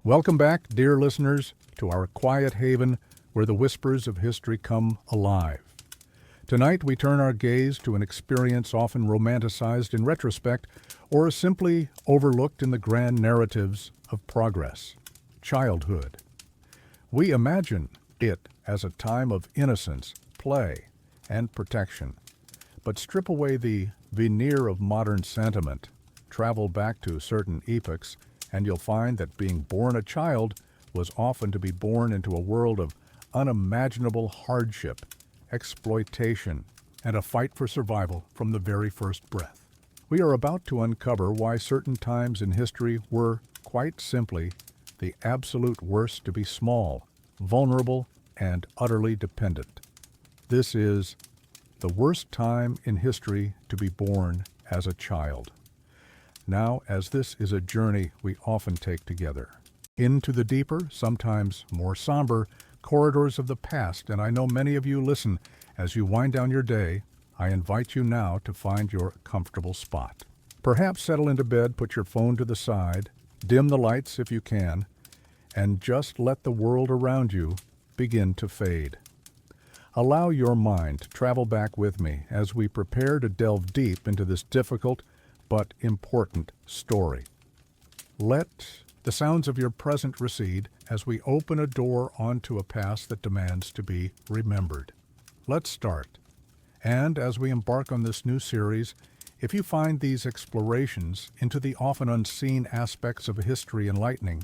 Welcome back, dear listeners, to our quiet haven where the whispers of history come alive. Tonight we turn our gaze to an experience often romanticized in retrospect or simply overlooked in the grand narratives of progress: childhood. We imagine it as a time of innocence, play, and protection. But strip away the veneer of modern sentiment, travel back to certain epochs, and you'll find that being born a child was often to be born into a world of unimaginable hardship, exploitation, and a fight for survival from the very first breath. We are about to uncover why certain times in history were, quite simply, the absolute worst to be small, vulnerable, and utterly dependent. This is the worst time in history to be born as a child. Now, as this is a journey we often take together, into the deeper, sometimes more somber, corridors of the past, and I know many of you listen as you wind down your day. I invite you now to find your comfortable spot. Perhaps settle into bed, put your phone to the side, dim the lights if you can, and just let the world around you begin to fade. Allow your mind to travel back with me as we prepare to delve deep into this difficult but important story. Let the sounds of your present recede as we open a door onto a past that demands to be remembered. Let's start. And as we embark on this new series, if you find these explorations into the often unseen aspects of history enlightening,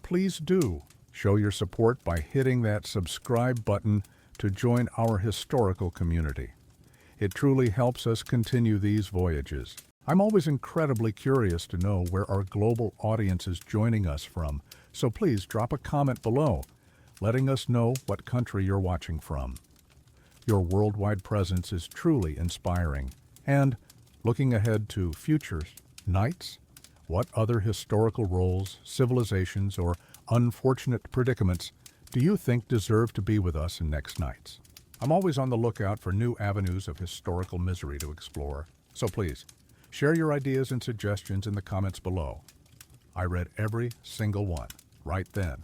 please do show your support by hitting that subscribe button to join our historical community. It truly helps us continue these voyages. I'm always incredibly curious to know where our global audience is joining us from, so please drop a comment below, letting us know what country you're watching from. Your worldwide presence is truly inspiring. And looking ahead to future nights, what other historical roles, civilizations, or unfortunate predicaments do you think deserve to be with us in next nights? I'm always on the lookout for new avenues of historical misery to explore, so please, share your ideas and suggestions in the comments below. I read every single one, right then.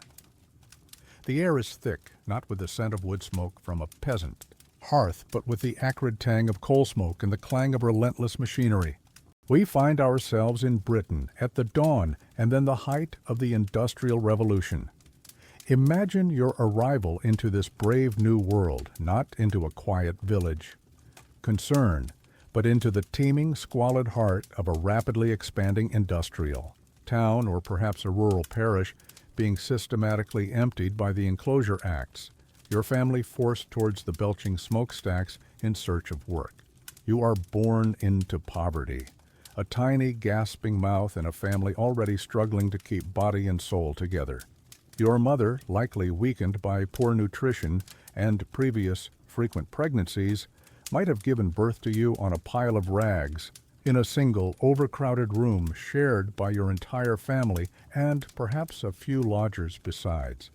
The air is thick, not with the scent of wood smoke from a peasant hearth, but with the acrid tang of coal smoke and the clang of relentless machinery. We find ourselves in Britain at the dawn and then the height of the Industrial Revolution. Imagine your arrival into this brave new world, not into a quiet village, concern, but into the teeming, squalid heart of a rapidly expanding industrial town, or perhaps a rural parish, being systematically emptied by the Enclosure Acts, your family forced towards the belching smokestacks in search of work. You are born into poverty, a tiny, gasping mouth in a family already struggling to keep body and soul together. Your mother, likely weakened by poor nutrition and previous frequent pregnancies, might have given birth to you on a pile of rags, in a single, overcrowded room shared by your entire family and perhaps a few lodgers besides.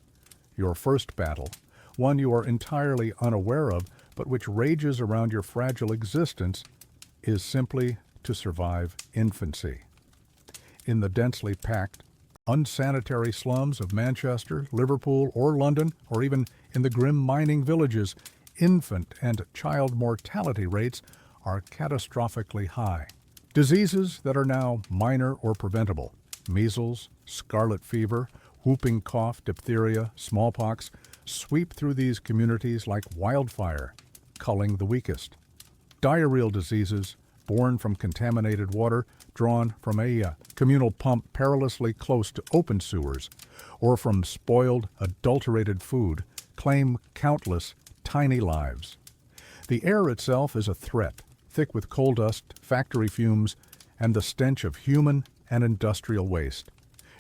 Your first battle, one you are entirely unaware of, but which rages around your fragile existence, is simply to survive infancy. In the densely packed, unsanitary slums of Manchester, Liverpool, or London, or even in the grim mining villages, infant and child mortality rates are catastrophically high. Diseases that are now minor or preventable, measles, scarlet fever, whooping cough, diphtheria, smallpox, sweep through these communities like wildfire, culling the weakest. Diarrheal diseases, born from contaminated water drawn from a communal pump perilously close to open sewers, or from spoiled, adulterated food, claim countless tiny lives. The air itself is a threat, thick with coal dust, factory fumes, and the stench of human and industrial waste.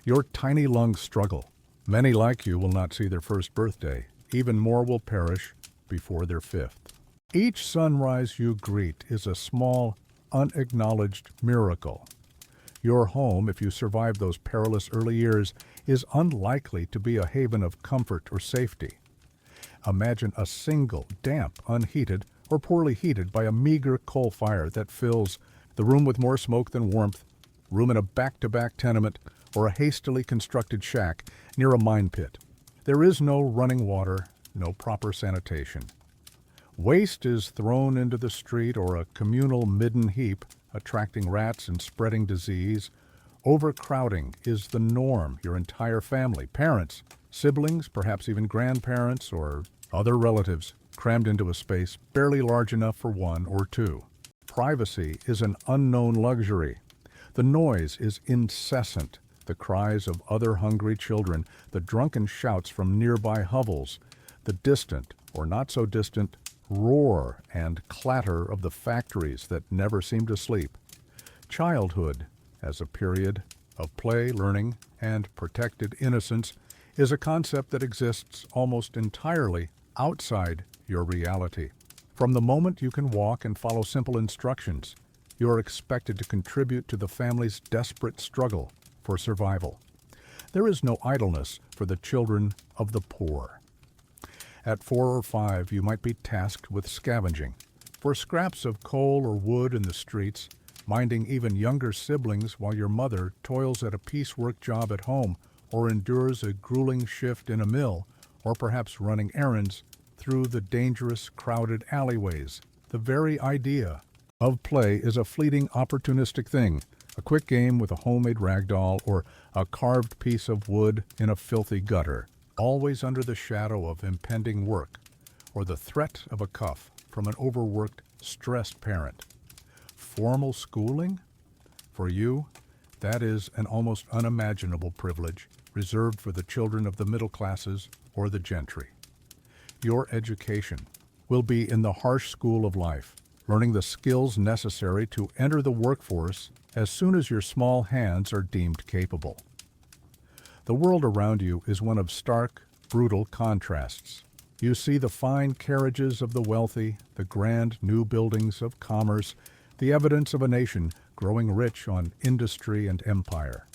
Your tiny lungs struggle. Many like you will not see their first birthday. Even more will perish before their fifth. Each sunrise you greet is a small, unacknowledged miracle. Your home, if you survive those perilous early years, is unlikely to be a haven of comfort or safety. Imagine a single, damp, unheated, or poorly heated by a meager coal fire that fills the room with more smoke than warmth, room in a back-to-back tenement, or a hastily constructed shack near a mine pit. There is no running water, no proper sanitation. Waste is thrown into the street or a communal midden heap, attracting rats and spreading disease. Overcrowding is the norm. Your entire family, parents, siblings, perhaps even grandparents or other relatives, crammed into a space barely large enough for one or two. Privacy is an unknown luxury. The noise is incessant. The cries of other hungry children, the drunken shouts from nearby hovels, the distant or not so distant roar and clatter of the factories that never seem to sleep. Childhood, as a period of play, learning, and protected innocence, is a concept that exists almost entirely outside your reality. From the moment you can walk and follow simple instructions, you are expected to contribute to the family's desperate struggle for survival. There is no idleness for the children of the poor. At 4 or 5, you might be tasked with scavenging for scraps of coal or wood in the streets, minding even younger siblings while your mother toils at a piecework job at home or endures a grueling shift in a mill, or perhaps running errands through the dangerous, crowded alleyways. The very idea of play is a fleeting, opportunistic thing, a quick game with a homemade rag doll or a carved piece of wood in a filthy gutter, always under the shadow of impending work or the threat of a cuff from an overworked, stressed parent. Formal schooling? For you, that is an almost unimaginable privilege reserved for the children of the middle classes or the gentry. Your education will be in the harsh school of life, learning the skills necessary to enter the workforce as soon as your small hands are deemed capable. The world around you is one of stark, brutal contrasts. You see the fine carriages of the wealthy, the grand new buildings of commerce, the evidence of a nation growing rich on industry and empire.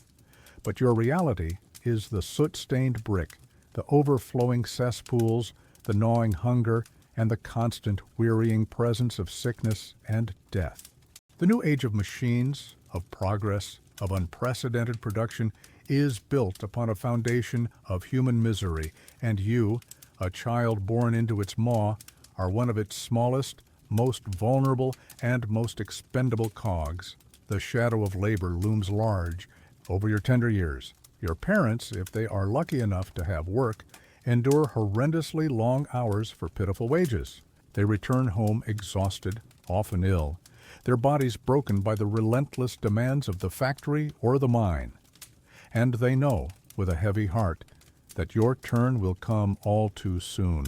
But your reality is the soot-stained brick, the overflowing cesspools, the gnawing hunger, and the constant wearying presence of sickness and death. The new age of machines, of progress, of unprecedented production is built upon a foundation of human misery, and you, a child born into its maw, are one of its smallest, most vulnerable, and most expendable cogs. The shadow of labor looms large over your tender years. Your parents, if they are lucky enough to have work, endure horrendously long hours for pitiful wages. They return home exhausted, often ill, their bodies broken by the relentless demands of the factory or the mine. And they know, with a heavy heart, that your turn will come all too soon.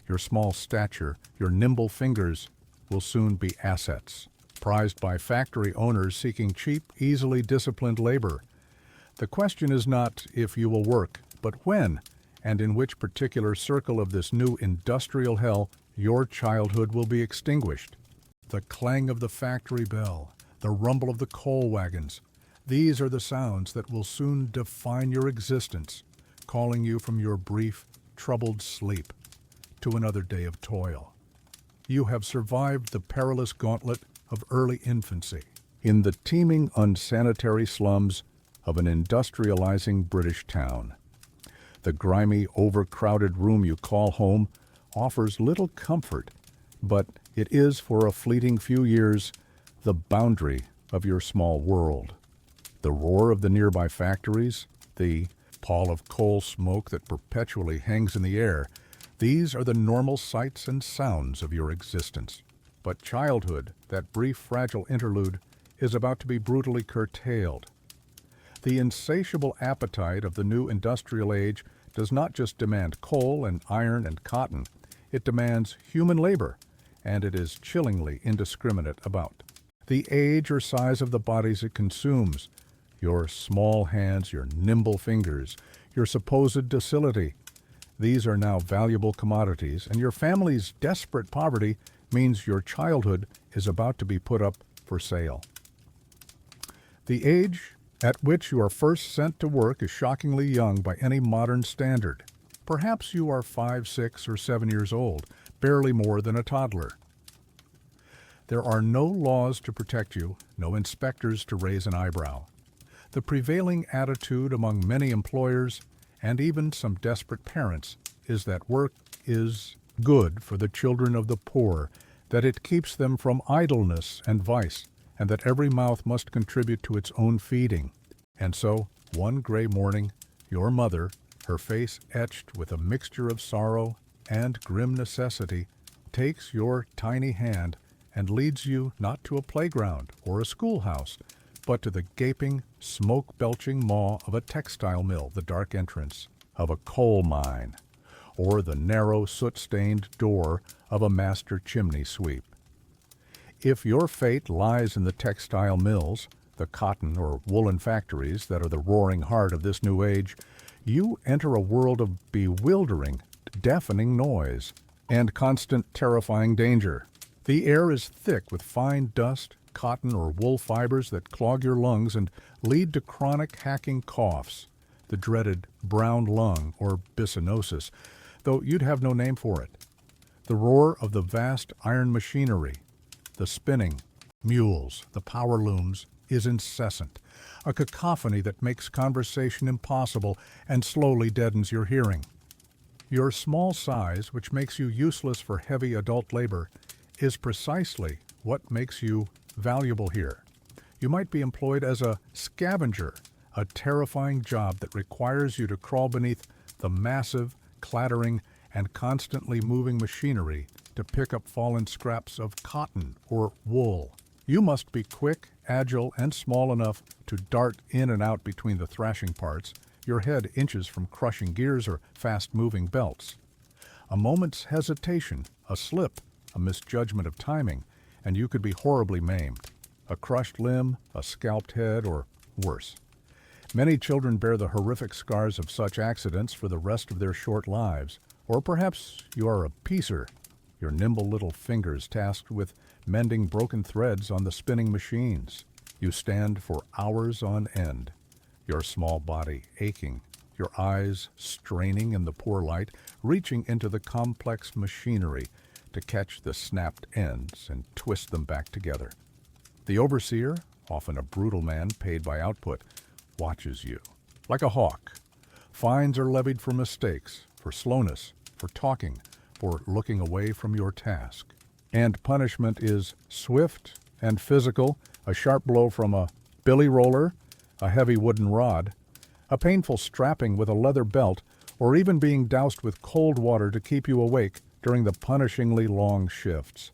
Your small stature, your nimble fingers will soon be assets, prized by factory owners seeking cheap, easily disciplined labor. The question is not if you will work, but when, and in which particular circle of this new industrial hell your childhood will be extinguished. The clang of the factory bell, the rumble of the coal wagons, these are the sounds that will soon define your existence, calling you from your brief, troubled sleep to another day of toil. You have survived the perilous gauntlet of early infancy in the teeming, unsanitary slums of an industrializing British town. The grimy, overcrowded room you call home offers little comfort, but it is for a fleeting few years the boundary of your small world. The roar of the nearby factories, the pall of coal smoke that perpetually hangs in the air, these are the normal sights and sounds of your existence. But childhood, that brief, fragile interlude, is about to be brutally curtailed. The insatiable appetite of the new industrial age does not just demand coal and iron and cotton. It demands human labor, and it is chillingly indiscriminate about the age or size of the bodies it consumes. Your small hands, your nimble fingers, your supposed docility. These are now valuable commodities, and your family's desperate poverty means your childhood is about to be put up for sale. The age at which you are first sent to work is shockingly young by any modern standard. Perhaps you are 5, 6, or 7 years old, barely more than a toddler. There are no laws to protect you, no inspectors to raise an eyebrow. The prevailing attitude among many employers and even some desperate parents is that work is good for the children of the poor, that it keeps them from idleness and vice, and that every mouth must contribute to its own feeding. And so, one gray morning, your mother, her face etched with a mixture of sorrow and grim necessity, takes your tiny hand and leads you not to a playground or a schoolhouse, but to the gaping, smoke-belching maw of a textile mill, the dark entrance of a coal mine, or the narrow, soot-stained door of a master chimney sweep. If your fate lies in the textile mills, the cotton or woolen factories that are the roaring heart of this new age, you enter a world of bewildering, deafening noise and constant, terrifying danger. The air is thick with fine dust, cotton or wool fibers that clog your lungs and lead to chronic hacking coughs, the dreaded brown lung or byssinosis, though you'd have no name for it. The roar of the vast iron machinery, the spinning, mules, the power looms, is incessant, a cacophony that makes conversation impossible and slowly deadens your hearing. Your small size, which makes you useless for heavy adult labor, is precisely what makes you valuable here. You might be employed as a scavenger, a terrifying job that requires you to crawl beneath the massive, clattering, and constantly moving machinery to pick up fallen scraps of cotton or wool. You must be quick, agile, and small enough to dart in and out between the thrashing parts, your head inches from crushing gears or fast-moving belts. A moment's hesitation, a slip, a misjudgment of timing, and you could be horribly maimed. A crushed limb, a scalped head, or worse. Many children bear the horrific scars of such accidents for the rest of their short lives. Or perhaps you are a piecer, your nimble little fingers tasked with mending broken threads on the spinning machines. You stand for hours on end, your small body aching, your eyes straining in the poor light, reaching into the complex machinery to catch the snapped ends and twist them back together. The overseer, often a brutal man paid by output, watches you. Like a hawk, fines are levied for mistakes, for slowness, for talking, for looking away from your task. And punishment is swift and physical, a sharp blow from a billy roller, a heavy wooden rod, a painful strapping with a leather belt, or even being doused with cold water to keep you awake during the punishingly long shifts.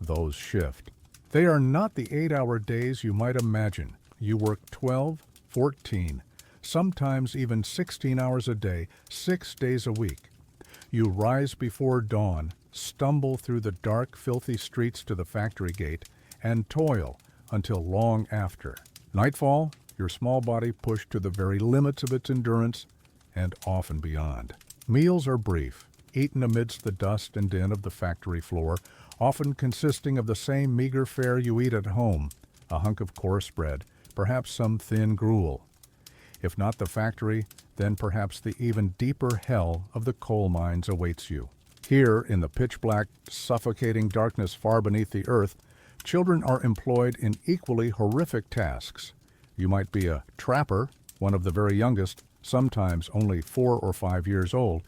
Those shift. They are not the 8-hour days you might imagine. You work 12, 14, sometimes even 16 hours a day, 6 days a week. You rise before dawn, stumble through the dark, filthy streets to the factory gate, and toil until long after. Nightfall, your small body pushed to the very limits of its endurance, and often beyond. Meals are brief, eaten amidst the dust and din of the factory floor, often consisting of the same meager fare you eat at home, a hunk of coarse bread, perhaps some thin gruel. If not the factory, then perhaps the even deeper hell of the coal mines awaits you. Here, in the pitch-black, suffocating darkness far beneath the earth, children are employed in equally horrific tasks. You might be a trapper, one of the very youngest, sometimes only 4 or 5 years old.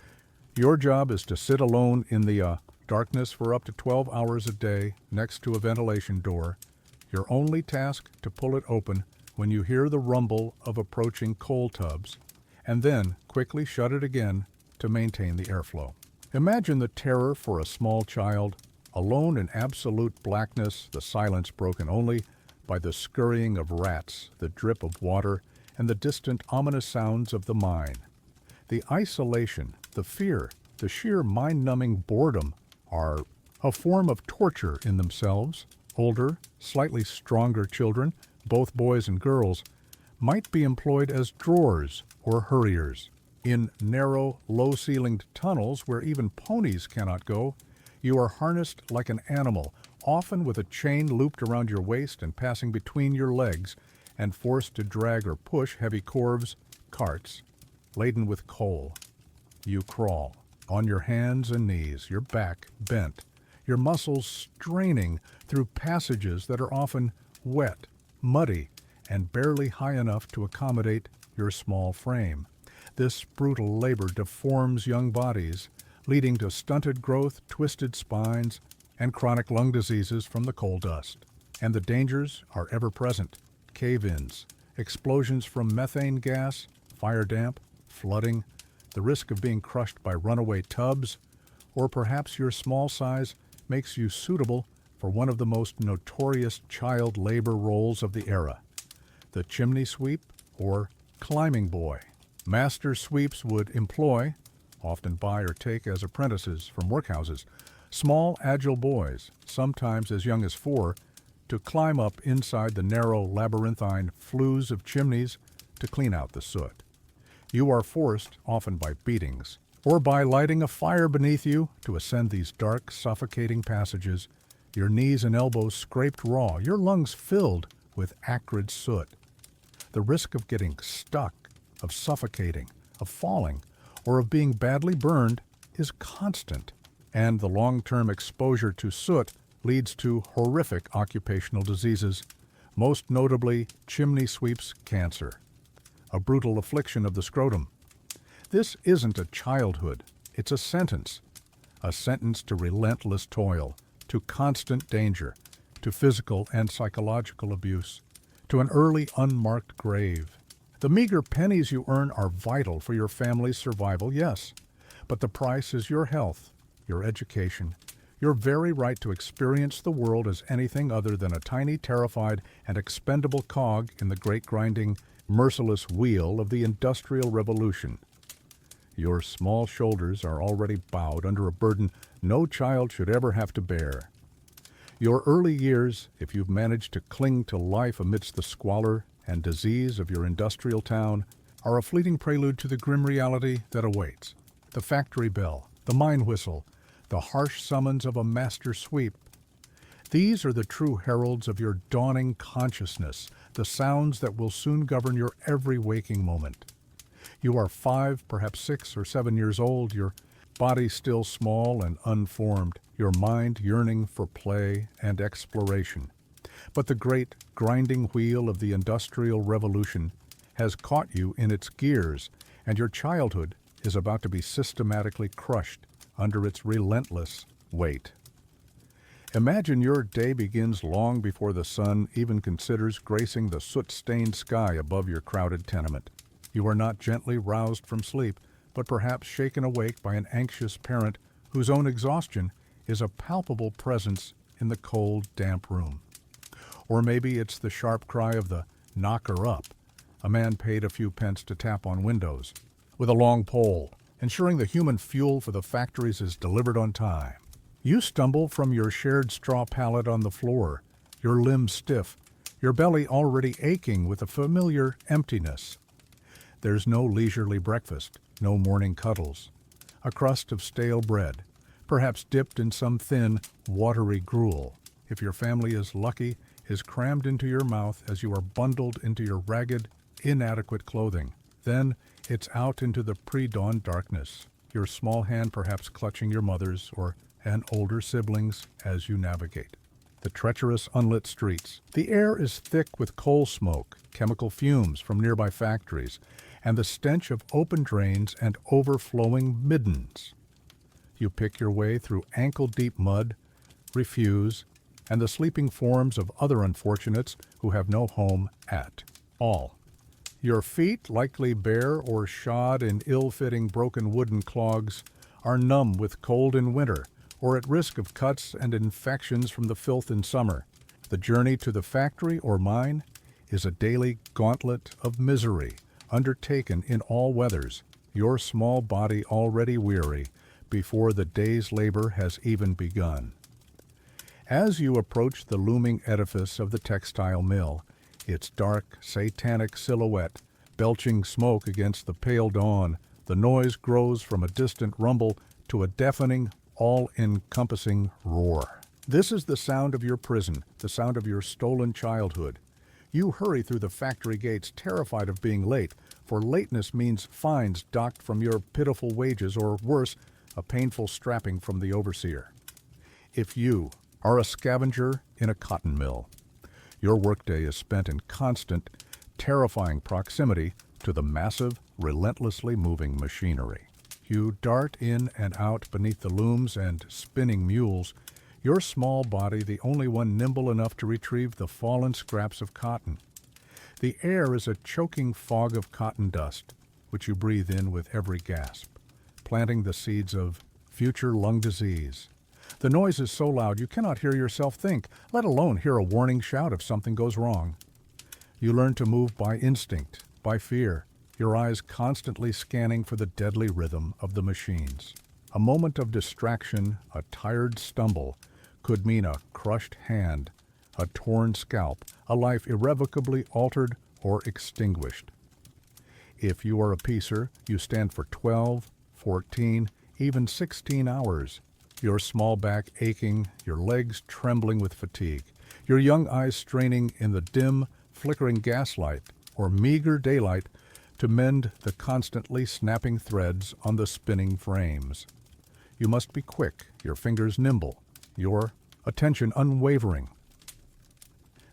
Your job is to sit alone in the darkness for up to 12 hours a day next to a ventilation door, your only task to pull it open when you hear the rumble of approaching coal tubs, and then quickly shut it again to maintain the airflow. Imagine the terror for a small child, alone in absolute blackness, the silence broken only by the scurrying of rats, the drip of water, and the distant ominous sounds of the mine. The isolation, the fear, the sheer mind-numbing boredom are a form of torture in themselves. Older, slightly stronger children, both boys and girls, might be employed as drawers or hurriers. In narrow, low-ceilinged tunnels where even ponies cannot go, you are harnessed like an animal, often with a chain looped around your waist and passing between your legs, and forced to drag or push heavy corves, carts, laden with coal. You crawl, on your hands and knees, your back bent, your muscles straining through passages that are often wet, muddy, and barely high enough to accommodate your small frame. This brutal labor deforms young bodies, leading to stunted growth, twisted spines, and chronic lung diseases from the coal dust. And the dangers are ever present: cave-ins, explosions from methane gas, fire damp, flooding, the risk of being crushed by runaway tubs, or perhaps your small size makes you suitable for one of the most notorious child labor roles of the era: the chimney sweep or climbing boy. Master sweeps would employ, often buy or take as apprentices from workhouses, small, agile boys, sometimes as young as 4, to climb up inside the narrow, labyrinthine flues of chimneys to clean out the soot. You are forced, often by beatings, or by lighting a fire beneath you, to ascend these dark, suffocating passages, your knees and elbows scraped raw, your lungs filled with acrid soot. The risk of getting stuck, of suffocating, of falling, or of being badly burned is constant, and the long-term exposure to soot leads to horrific occupational diseases, most notably chimney sweep's cancer, a brutal affliction of the scrotum. This isn't a childhood, it's a sentence to relentless toil, to constant danger, to physical and psychological abuse, to an early unmarked grave. The meager pennies you earn are vital for your family's survival, yes, but the price is your health, your education, your very right to experience the world as anything other than a tiny, terrified, and expendable cog in the great grinding, merciless wheel of the Industrial Revolution. Your small shoulders are already bowed under a burden no child should ever have to bear. Your early years, if you've managed to cling to life amidst the squalor and disease of your industrial town, are a fleeting prelude to the grim reality that awaits. The factory bell, the mine whistle, the harsh summons of a master sweep. These are the true heralds of your dawning consciousness, the sounds that will soon govern your every waking moment. You are 5, perhaps 6 or 7 years old, your body still small and unformed, your mind yearning for play and exploration. But the great grinding wheel of the Industrial Revolution has caught you in its gears, and your childhood is about to be systematically crushed under its relentless weight. Imagine your day begins long before the sun even considers gracing the soot-stained sky above your crowded tenement. You are not gently roused from sleep, but perhaps shaken awake by an anxious parent whose own exhaustion is a palpable presence in the cold, damp room. Or maybe it's the sharp cry of the knocker up, a man paid a few pence to tap on windows, with a long pole, ensuring the human fuel for the factories is delivered on time. You stumble from your shared straw pallet on the floor, your limbs stiff, your belly already aching with a familiar emptiness. There's no leisurely breakfast, no morning cuddles. A crust of stale bread, perhaps dipped in some thin, watery gruel, if your family is lucky, is crammed into your mouth as you are bundled into your ragged, inadequate clothing. Then it's out into the pre-dawn darkness, your small hand perhaps clutching your mother's or an older sibling's as you navigate. The treacherous unlit streets. The air is thick with coal smoke, chemical fumes from nearby factories, and the stench of open drains and overflowing middens. You pick your way through ankle-deep mud, refuse, and the sleeping forms of other unfortunates who have no home at all. Your feet, likely bare or shod in ill-fitting broken wooden clogs, are numb with cold in winter or at risk of cuts and infections from the filth in summer. The journey to the factory or mine is a daily gauntlet of misery, undertaken in all weathers, your small body already weary before the day's labor has even begun. As you approach the looming edifice of the textile mill, its dark, satanic silhouette belching smoke against the pale dawn, the noise grows from a distant rumble to a deafening, all-encompassing roar. This is the sound of your prison, the sound of your stolen childhood. You hurry through the factory gates, terrified of being late, for lateness means fines docked from your pitiful wages, or worse, a painful strapping from the overseer. If you are a scavenger in a cotton mill, Your workday is spent in constant, terrifying proximity to the massive, relentlessly moving machinery. You dart in and out beneath the looms and spinning mules, your small body the only one nimble enough to retrieve the fallen scraps of cotton. The air is a choking fog of cotton dust, which you breathe in with every gasp, planting the seeds of future lung disease. The noise is so loud you cannot hear yourself think, let alone hear a warning shout if something goes wrong. You learn to move by instinct, by fear, your eyes constantly scanning for the deadly rhythm of the machines. A moment of distraction, a tired stumble, could mean a crushed hand, a torn scalp, a life irrevocably altered or extinguished. If you are a piecer, you stand for 12, 14, even 16 hours, your small back aching, your legs trembling with fatigue, your young eyes straining in the dim, flickering gaslight or meager daylight to mend the constantly snapping threads on the spinning frames. You must be quick, your fingers nimble, your attention unwavering.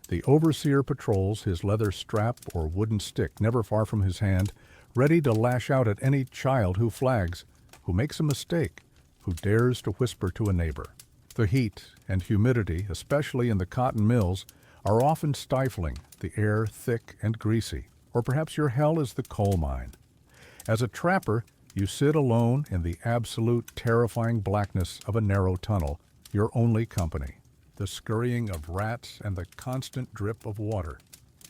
The overseer patrols his leather strap or wooden stick never far from his hand, ready to lash out at any child who flags, who makes a mistake, who dares to whisper to a neighbor. The heat and humidity, especially in the cotton mills, are often stifling, the air thick and greasy, or perhaps your hell is the coal mine. As a trapper, you sit alone in the absolute terrifying blackness of a narrow tunnel, your only company, the scurrying of rats and the constant drip of water.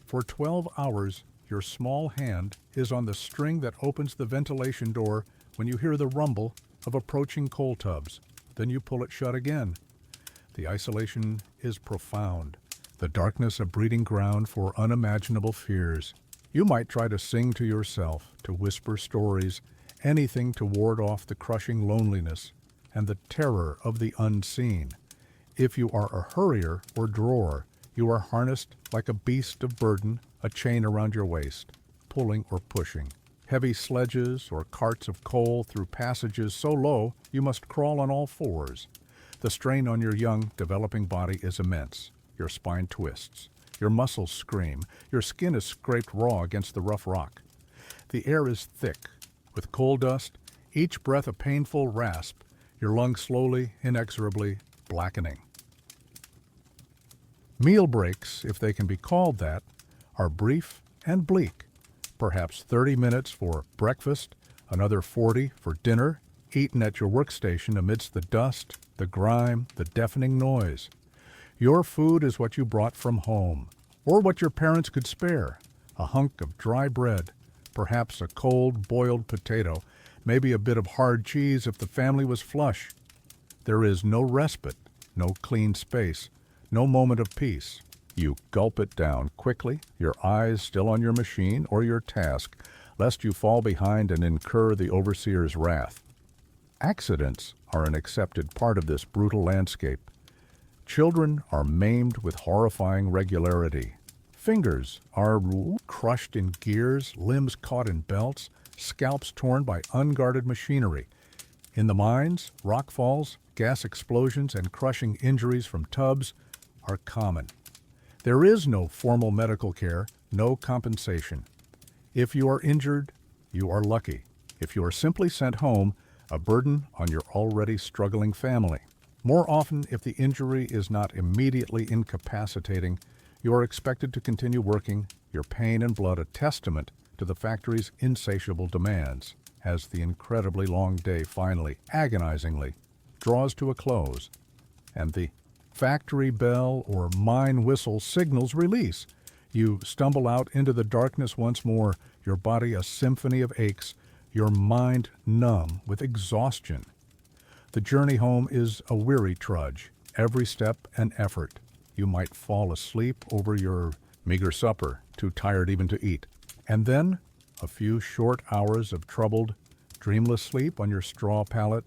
For 12 hours, your small hand is on the string that opens the ventilation door when you hear the rumble of approaching coal tubs. Then you pull it shut again. The isolation is profound, the darkness a breeding ground for unimaginable fears. You might try to sing to yourself, to whisper stories, anything to ward off the crushing loneliness and the terror of the unseen. If you are a hurrier or drawer, you are harnessed like a beast of burden, a chain around your waist, pulling or pushing. Heavy sledges or carts of coal through passages so low you must crawl on all fours. The strain on your young, developing body is immense. Your spine twists. Your muscles scream. Your skin is scraped raw against the rough rock. The air is thick, with coal dust, each breath a painful rasp, your lungs slowly, inexorably blackening. Meal breaks, if they can be called that, are brief and bleak. Perhaps 30 minutes for breakfast, another 40 for dinner, eaten at your workstation amidst the dust, the grime, the deafening noise. Your food is what you brought from home, or what your parents could spare, a hunk of dry bread, perhaps a cold boiled potato, maybe a bit of hard cheese if the family was flush. There is no respite, no clean space, no moment of peace. You gulp it down quickly, your eyes still on your machine or your task, lest you fall behind and incur the overseer's wrath. Accidents are an accepted part of this brutal landscape. Children are maimed with horrifying regularity. Fingers are crushed in gears, limbs caught in belts, scalps torn by unguarded machinery. In the mines, rock falls, gas explosions, and crushing injuries from tubs are common. There is no formal medical care, no compensation. If you are injured, you are lucky. If you are simply sent home, a burden on your already struggling family. More often, if the injury is not immediately incapacitating, you are expected to continue working, your pain and blood a testament to the factory's insatiable demands, as the incredibly long day finally, agonizingly, draws to a close, and the factory bell or mine whistle signals release. You stumble out into the darkness once more, your body a symphony of aches, your mind numb with exhaustion. The journey home is a weary trudge, every step an effort. You might fall asleep over your meager supper, too tired even to eat. And then a few short hours of troubled, dreamless sleep on your straw pallet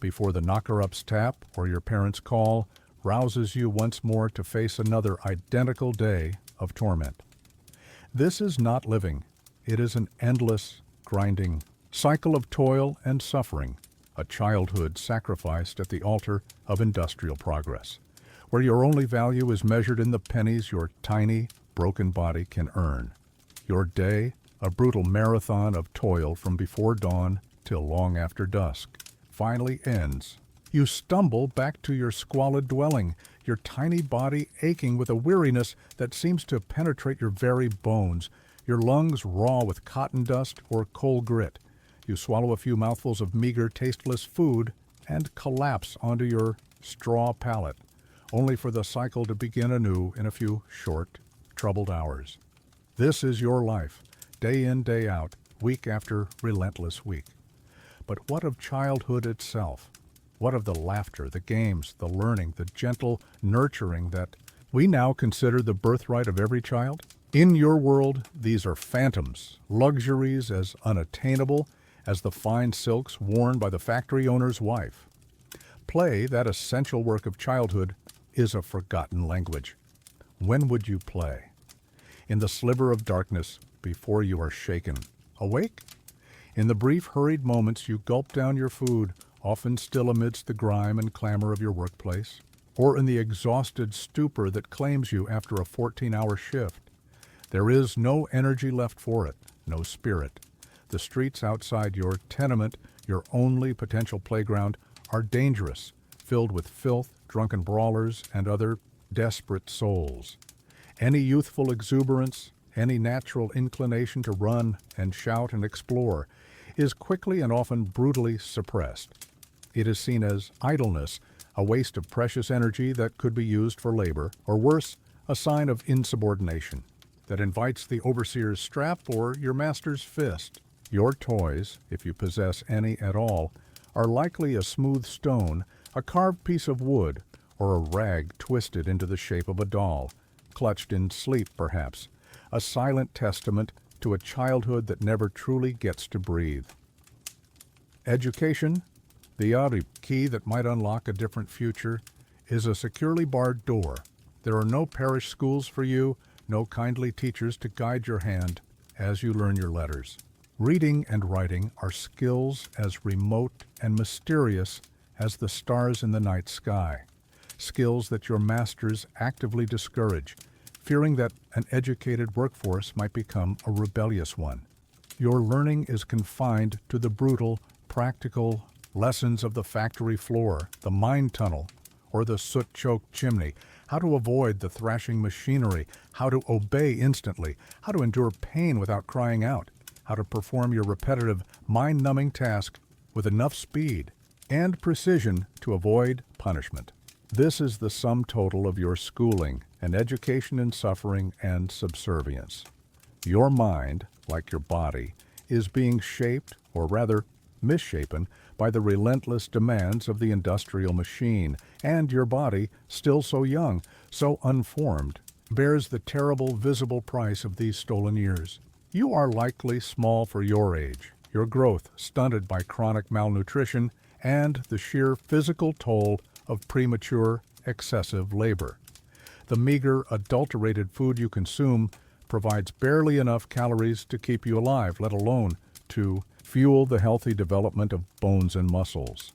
before the knocker-up's tap or your parents' call rouses you once more to face another identical day of torment. This is not living. It is an endless, grinding cycle of toil and suffering, a childhood sacrificed at the altar of industrial progress. where your only value is measured in the pennies your tiny, broken body can earn. Your day, a brutal marathon of toil from before dawn till long after dusk, finally ends. You stumble back to your squalid dwelling, your tiny body aching with a weariness that seems to penetrate your very bones, your lungs raw with cotton dust or coal grit. You swallow a few mouthfuls of meager, tasteless food and collapse onto your straw pallet, only for the cycle to begin anew in a few short, troubled hours. This is your life, day in, day out, week after relentless week. But what of childhood itself? What of the laughter, the games, the learning, the gentle nurturing that we now consider the birthright of every child? In your world, these are phantoms, luxuries as unattainable as the fine silks worn by the factory owner's wife. Play, that essential work of childhood, is a forgotten language. When would you play? In the sliver of darkness before you are shaken. Awake? In the brief, hurried moments you gulp down your food, often still amidst the grime and clamor of your workplace, or in the exhausted stupor that claims you after a 14-hour shift. There is no energy left for it, no spirit. The streets outside your tenement, your only potential playground, are dangerous, filled with filth, drunken brawlers, and other desperate souls. Any youthful exuberance, any natural inclination to run and shout and explore, is quickly and often brutally suppressed. It is seen as idleness, a waste of precious energy that could be used for labor, or worse, a sign of insubordination that invites the overseer's strap or your master's fist. Your toys, if you possess any at all, are likely a smooth stone, a carved piece of wood, or a rag twisted into the shape of a doll, clutched in sleep perhaps, a silent testament to a childhood that never truly gets to breathe. Education, the other key that might unlock a different future, is a securely barred door. There are no parish schools for you, no kindly teachers to guide your hand as you learn your letters. Reading and writing are skills as remote and mysterious as the stars in the night sky, skills that your masters actively discourage, fearing that an educated workforce might become a rebellious one. Your learning is confined to the brutal, practical lessons of the factory floor, the mine tunnel, or the soot-choked chimney, how to avoid the thrashing machinery, how to obey instantly, how to endure pain without crying out, how to perform your repetitive, mind-numbing task with enough speed and precision to avoid punishment. This is the sum total of your schooling, an education in suffering and subservience. Your mind, like your body, is being shaped, or rather misshapen, by the relentless demands of the industrial machine, and your body, still so young, so unformed, bears the terrible visible price of these stolen years. You are likely small for your age, your growth stunted by chronic malnutrition and the sheer physical toll of premature, excessive labor. The meager, adulterated food you consume provides barely enough calories to keep you alive, let alone to fuel the healthy development of bones and muscles.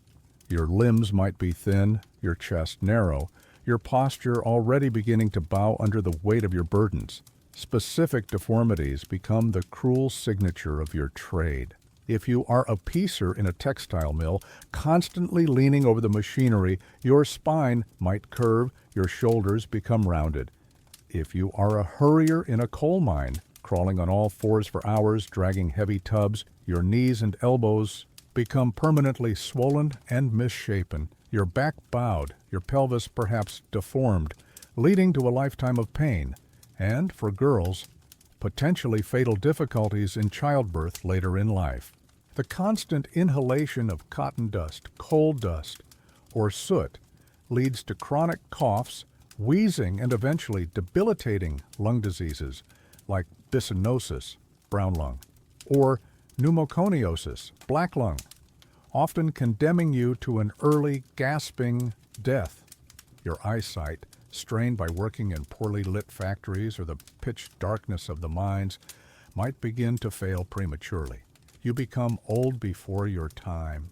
Your limbs might be thin, your chest narrow, your posture already beginning to bow under the weight of your burdens. Specific deformities become the cruel signature of your trade. If you are a piecer in a textile mill, constantly leaning over the machinery, your spine might curve, your shoulders become rounded. If you are a hurrier in a coal mine, crawling on all fours for hours, dragging heavy tubs, your knees and elbows become permanently swollen and misshapen, your back bowed, your pelvis perhaps deformed, leading to a lifetime of pain, and, for girls, potentially fatal difficulties in childbirth later in life. The constant inhalation of cotton dust, coal dust, or soot leads to chronic coughs, wheezing, and eventually debilitating lung diseases like byssinosis, brown lung, or pneumoconiosis, black lung, often condemning you to an early, gasping death. Your eyesight, strained by working in poorly lit factories or the pitch darkness of the mines, might begin to fail prematurely. You become old before your time.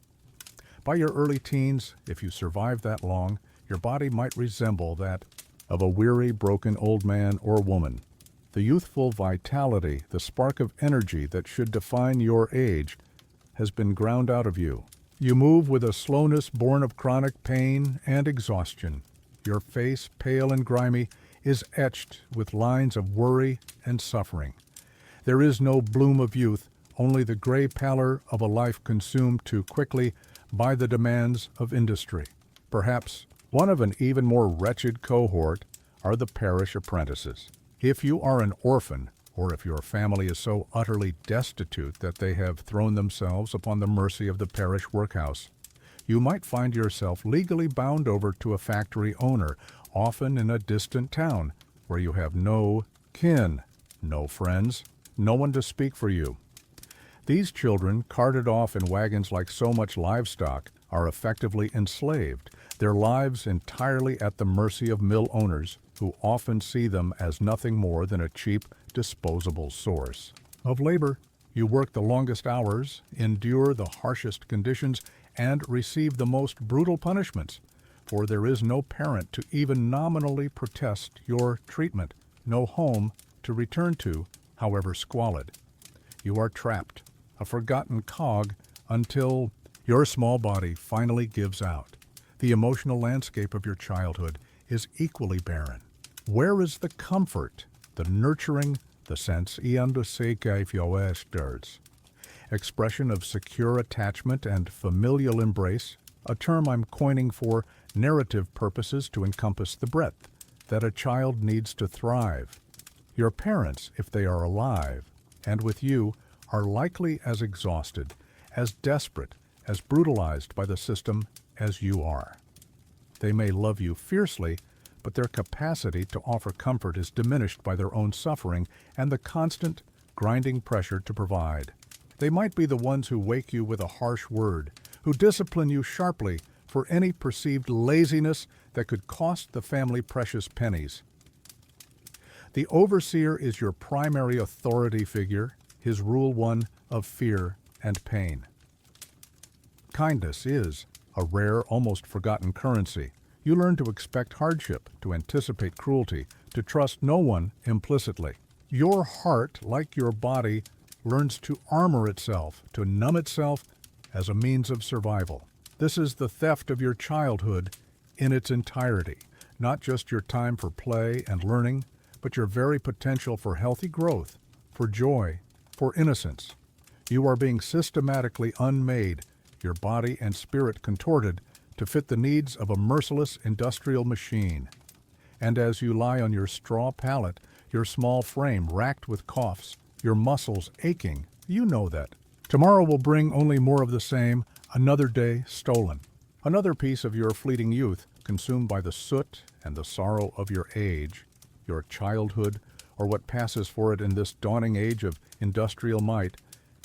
By your early teens, if you survive that long, your body might resemble that of a weary, broken old man or woman. The youthful vitality, the spark of energy that should define your age, has been ground out of you. You move with a slowness born of chronic pain and exhaustion. Your face, pale and grimy, is etched with lines of worry and suffering. There is no bloom of youth, only the gray pallor of a life consumed too quickly by the demands of industry. Perhaps one of an even more wretched cohort are the parish apprentices. If you are an orphan, or if your family is so utterly destitute that they have thrown themselves upon the mercy of the parish workhouse, you might find yourself legally bound over to a factory owner, often in a distant town, where you have no kin, no friends, no one to speak for you. These children, carted off in wagons like so much livestock, are effectively enslaved, their lives entirely at the mercy of mill owners, who often see them as nothing more than a cheap, disposable source of labor. You work the longest hours, endure the harshest conditions, and receive the most brutal punishments, for there is no parent to even nominally protest your treatment, no home to return to, however squalid. You are trapped, a forgotten cog, until your small body finally gives out. The emotional landscape of your childhood is equally barren. Where is the comfort, the nurturing, the sense expression of secure attachment and familial embrace, a term I'm coining for narrative purposes to encompass the breadth that a child needs to thrive? Your parents, if they are alive, and with you, are likely as exhausted, as desperate, as brutalized by the system as you are. They may love you fiercely, but their capacity to offer comfort is diminished by their own suffering and the constant, grinding pressure to provide. They might be the ones who wake you with a harsh word, who discipline you sharply for any perceived laziness that could cost the family precious pennies. The overseer is your primary authority figure, his rule one of fear and pain. Kindness is a rare, almost forgotten currency. You learn to expect hardship, to anticipate cruelty, to trust no one implicitly. Your heart, like your body, learns to armor itself, to numb itself as a means of survival. This is the theft of your childhood in its entirety, not just your time for play and learning, but your very potential for healthy growth, for joy, for innocence. You are being systematically unmade, your body and spirit contorted to fit the needs of a merciless industrial machine. And as you lie on your straw pallet, your small frame racked with coughs, your muscles aching, you know that. Tomorrow will bring only more of the same, another day stolen. Another piece of your fleeting youth, consumed by the soot and the sorrow of your age, your childhood, or what passes for it in this dawning age of industrial might,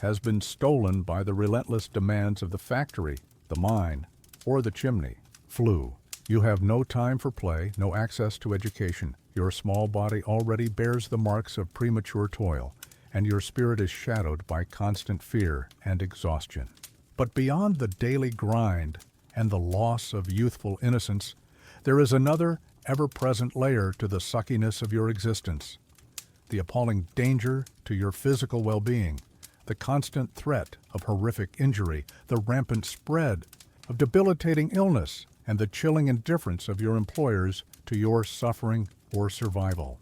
has been stolen by the relentless demands of the factory, the mine, or the chimney. Flew. You have no time for play, no access to education. Your small body already bears the marks of premature toil, and your spirit is shadowed by constant fear and exhaustion. But beyond the daily grind and the loss of youthful innocence, there is another ever-present layer to the suckiness of your existence. The appalling danger to your physical well-being, the constant threat of horrific injury, the rampant spread of debilitating illness, and the chilling indifference of your employers to your suffering or survival.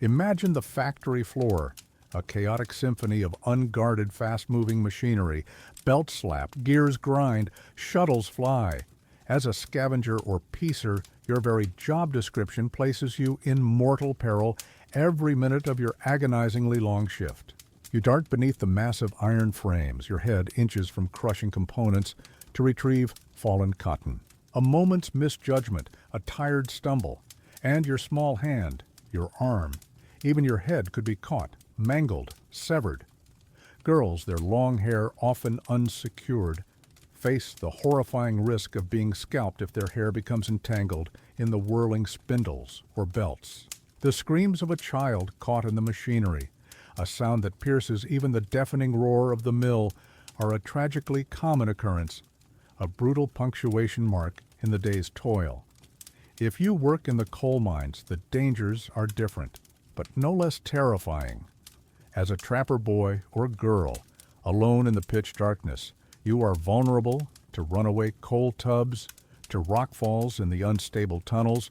Imagine the factory floor, a chaotic symphony of unguarded, fast-moving machinery. Belts slap, gears grind, shuttles fly. As a scavenger or piecer, your very job description places you in mortal peril every minute of your agonizingly long shift. You dart beneath the massive iron frames, your head inches from crushing components to retrieve fallen cotton. A moment's misjudgment, a tired stumble, and your small hand, your arm, even your head could be caught, mangled, severed. Girls, their long hair often unsecured, face the horrifying risk of being scalped if their hair becomes entangled in the whirling spindles or belts. The screams of a child caught in the machinery, a sound that pierces even the deafening roar of the mill, are a tragically common occurrence, a brutal punctuation mark in the day's toil. If you work in the coal mines, the dangers are different, but no less terrifying. As a trapper boy or girl, alone in the pitch darkness, you are vulnerable to runaway coal tubs, to rock falls in the unstable tunnels,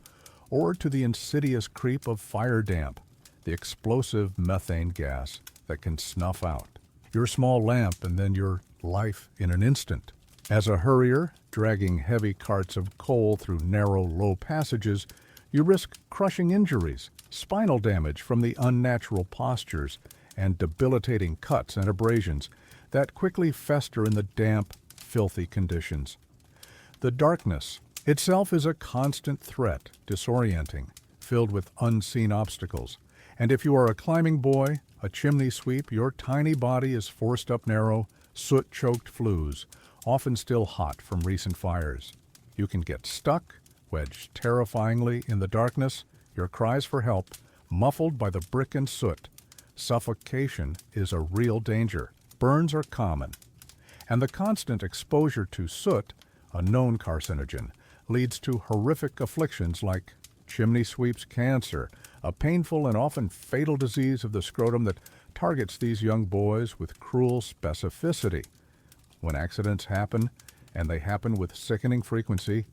or to the insidious creep of fire damp, the explosive methane gas that can snuff out your small lamp and then your life in an instant. As a hurrier, dragging heavy carts of coal through narrow, low passages, you risk crushing injuries, spinal damage from the unnatural postures, and debilitating cuts and abrasions that quickly fester in the damp, filthy conditions. The darkness itself is a constant threat, disorienting, filled with unseen obstacles. And if you are a climbing boy, a chimney sweep, your tiny body is forced up narrow, soot-choked flues, often still hot from recent fires. You can get stuck, wedged terrifyingly in the darkness, your cries for help muffled by the brick and soot. Suffocation is a real danger. Burns are common. And the constant exposure to soot, a known carcinogen, leads to horrific afflictions like chimney sweep's cancer, a painful and often fatal disease of the scrotum that targets these young boys with cruel specificity. When accidents happen, and they happen with sickening frequency,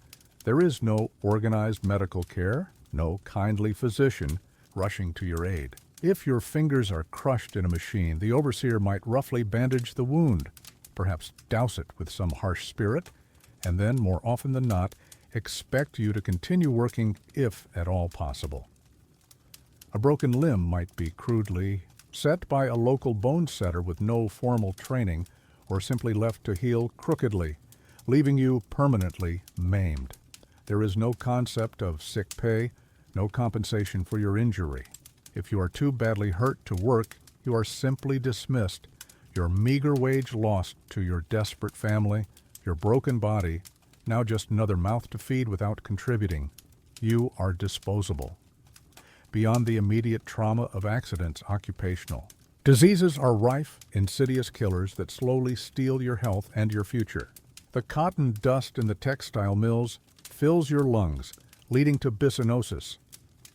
there is no organized medical care, no kindly physician rushing to your aid. If your fingers are crushed in a machine, the overseer might roughly bandage the wound, perhaps douse it with some harsh spirit, and then, more often than not, expect you to continue working if at all possible. A broken limb might be crudely set by a local bone setter with no formal training, or simply left to heal crookedly, leaving you permanently maimed. There is no concept of sick pay, no compensation for your injury. If you are too badly hurt to work, you are simply dismissed, your meager wage lost to your desperate family, your broken body, now just another mouth to feed without contributing. You are disposable. Beyond the immediate trauma of accidents, occupational. Diseases are rife, insidious killers that slowly steal your health and your future. The cotton dust in the textile mills fills your lungs, leading to byssinosis,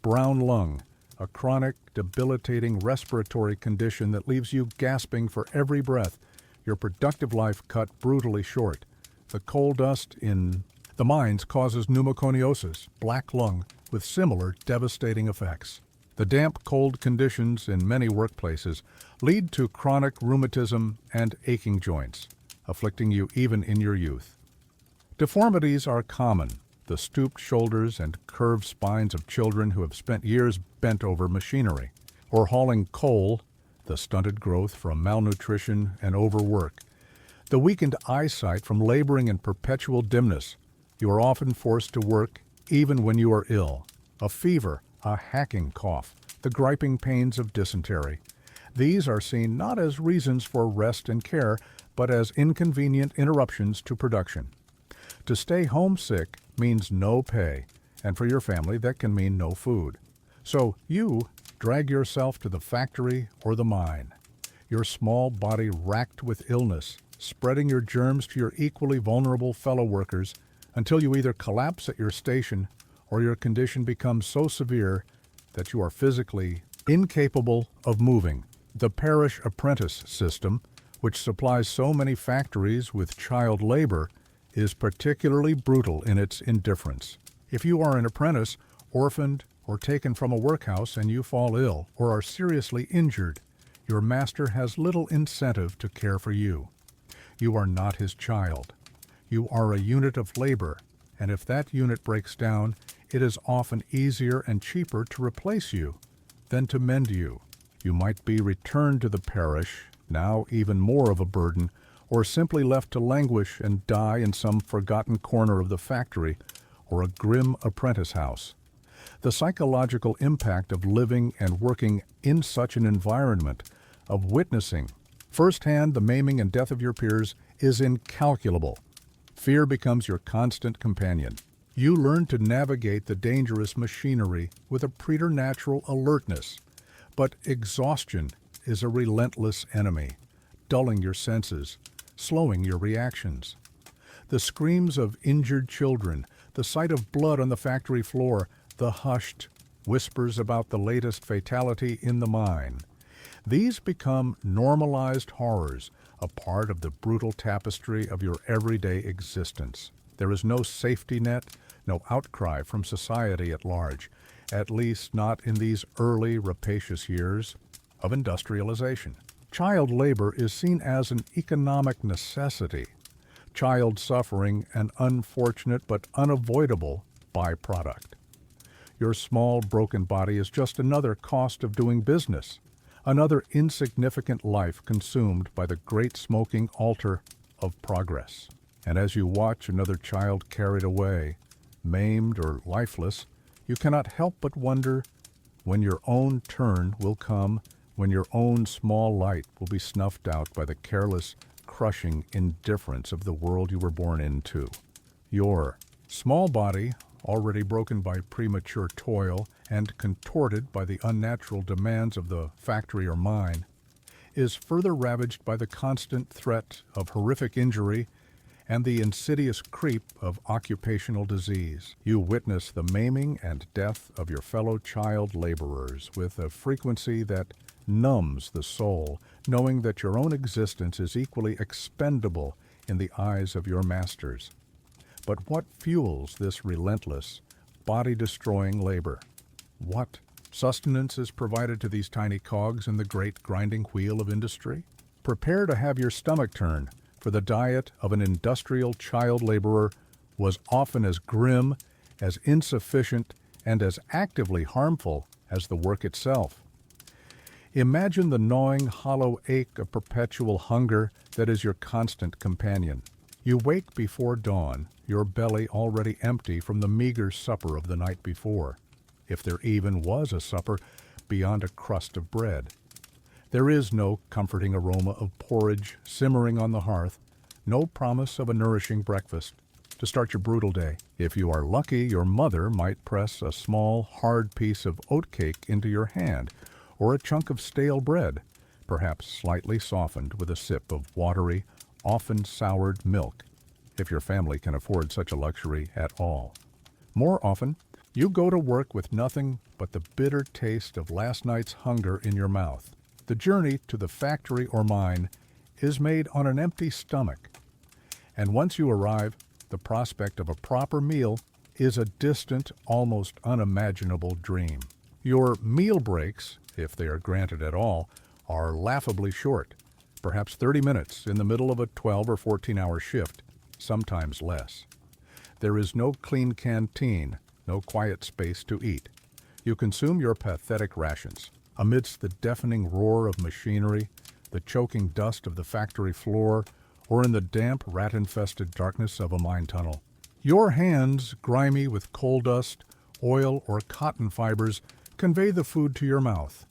brown lung, a chronic, debilitating respiratory condition that leaves you gasping for every breath, your productive life cut brutally short. The coal dust in the mines causes pneumoconiosis, black lung, with similar devastating effects. The damp, cold conditions in many workplaces lead to chronic rheumatism and aching joints, afflicting you even in your youth. Deformities are common. The stooped shoulders and curved spines of children who have spent years bent over machinery, or hauling coal, the stunted growth from malnutrition and overwork, the weakened eyesight from laboring in perpetual dimness. You are often forced to work even when you are ill. A fever, a hacking cough, the griping pains of dysentery. These are seen not as reasons for rest and care, but as inconvenient interruptions to production. To stay homesick means no pay, and for your family that can mean no food. So you drag yourself to the factory or the mine, your small body racked with illness, spreading your germs to your equally vulnerable fellow workers until you either collapse at your station or your condition becomes so severe that you are physically incapable of moving. The parish apprentice system, which supplies so many factories with child labor, is particularly brutal in its indifference. If you are an apprentice, orphaned, or taken from a workhouse and you fall ill or are seriously injured, your master has little incentive to care for you. You are not his child. You are a unit of labor, and if that unit breaks down, it is often easier and cheaper to replace you than to mend you. You might be returned to the parish, now even more of a burden, or simply left to languish and die in some forgotten corner of the factory or a grim apprentice house. The psychological impact of living and working in such an environment, of witnessing firsthand the maiming and death of your peers, is incalculable. Fear becomes your constant companion. You learn to navigate the dangerous machinery with a preternatural alertness, but exhaustion is a relentless enemy, dulling your senses, slowing your reactions. The screams of injured children, the sight of blood on the factory floor, the hushed whispers about the latest fatality in the mine. These become normalized horrors, a part of the brutal tapestry of your everyday existence. There is no safety net, no outcry from society at large, at least not in these early rapacious years of industrialization. Child labor is seen as an economic necessity, child suffering an unfortunate but unavoidable byproduct. Your small, broken body is just another cost of doing business, another insignificant life consumed by the great smoking altar of progress. And as you watch another child carried away, maimed or lifeless, you cannot help but wonder when your own turn will come, when your own small light will be snuffed out by the careless, crushing indifference of the world you were born into. Your small body, already broken by premature toil and contorted by the unnatural demands of the factory or mine, is further ravaged by the constant threat of horrific injury and the insidious creep of occupational disease. You witness the maiming and death of your fellow child laborers with a frequency that numbs the soul, knowing that your own existence is equally expendable in the eyes of your masters. But what fuels this relentless, body-destroying labor? What sustenance is provided to these tiny cogs in the great grinding wheel of industry? Prepare to have your stomach turn, for the diet of an industrial child laborer was often as grim, as insufficient, and as actively harmful as the work itself. Imagine the gnawing, hollow ache of perpetual hunger that is your constant companion. You wake before dawn, your belly already empty from the meager supper of the night before, if there even was a supper beyond a crust of bread. There is no comforting aroma of porridge simmering on the hearth, no promise of a nourishing breakfast to start your brutal day. If you are lucky, your mother might press a small, hard piece of oatcake into your hand, or a chunk of stale bread, perhaps slightly softened with a sip of watery, often soured milk, if your family can afford such a luxury at all. More often, you go to work with nothing but the bitter taste of last night's hunger in your mouth. The journey to the factory or mine is made on an empty stomach, and once you arrive, the prospect of a proper meal is a distant, almost unimaginable dream. Your meal breaks, if they are granted at all, are laughably short, perhaps 30 minutes in the middle of a 12 or 14-hour shift, sometimes less. There is no clean canteen, no quiet space to eat. You consume your pathetic rations amidst the deafening roar of machinery, the choking dust of the factory floor, or in the damp, rat-infested darkness of a mine tunnel. Your hands, grimy with coal dust, oil, or cotton fibers, convey the food to your mouth.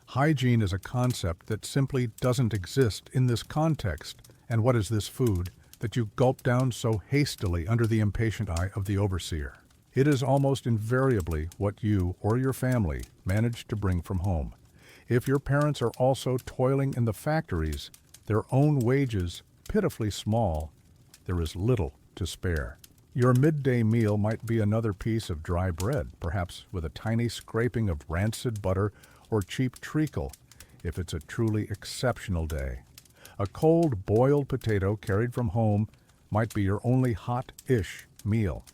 Hygiene is a concept that simply doesn't exist in this context, and what is this food that you gulp down so hastily under the impatient eye of the overseer? It is almost invariably what you or your family manage to bring from home. If your parents are also toiling in the factories, their own wages pitifully small, there is little to spare. Your midday meal might be another piece of dry bread, perhaps with a tiny scraping of rancid butter or cheap treacle, if it's a truly exceptional day. A cold boiled potato carried from home might be your only hot-ish meal.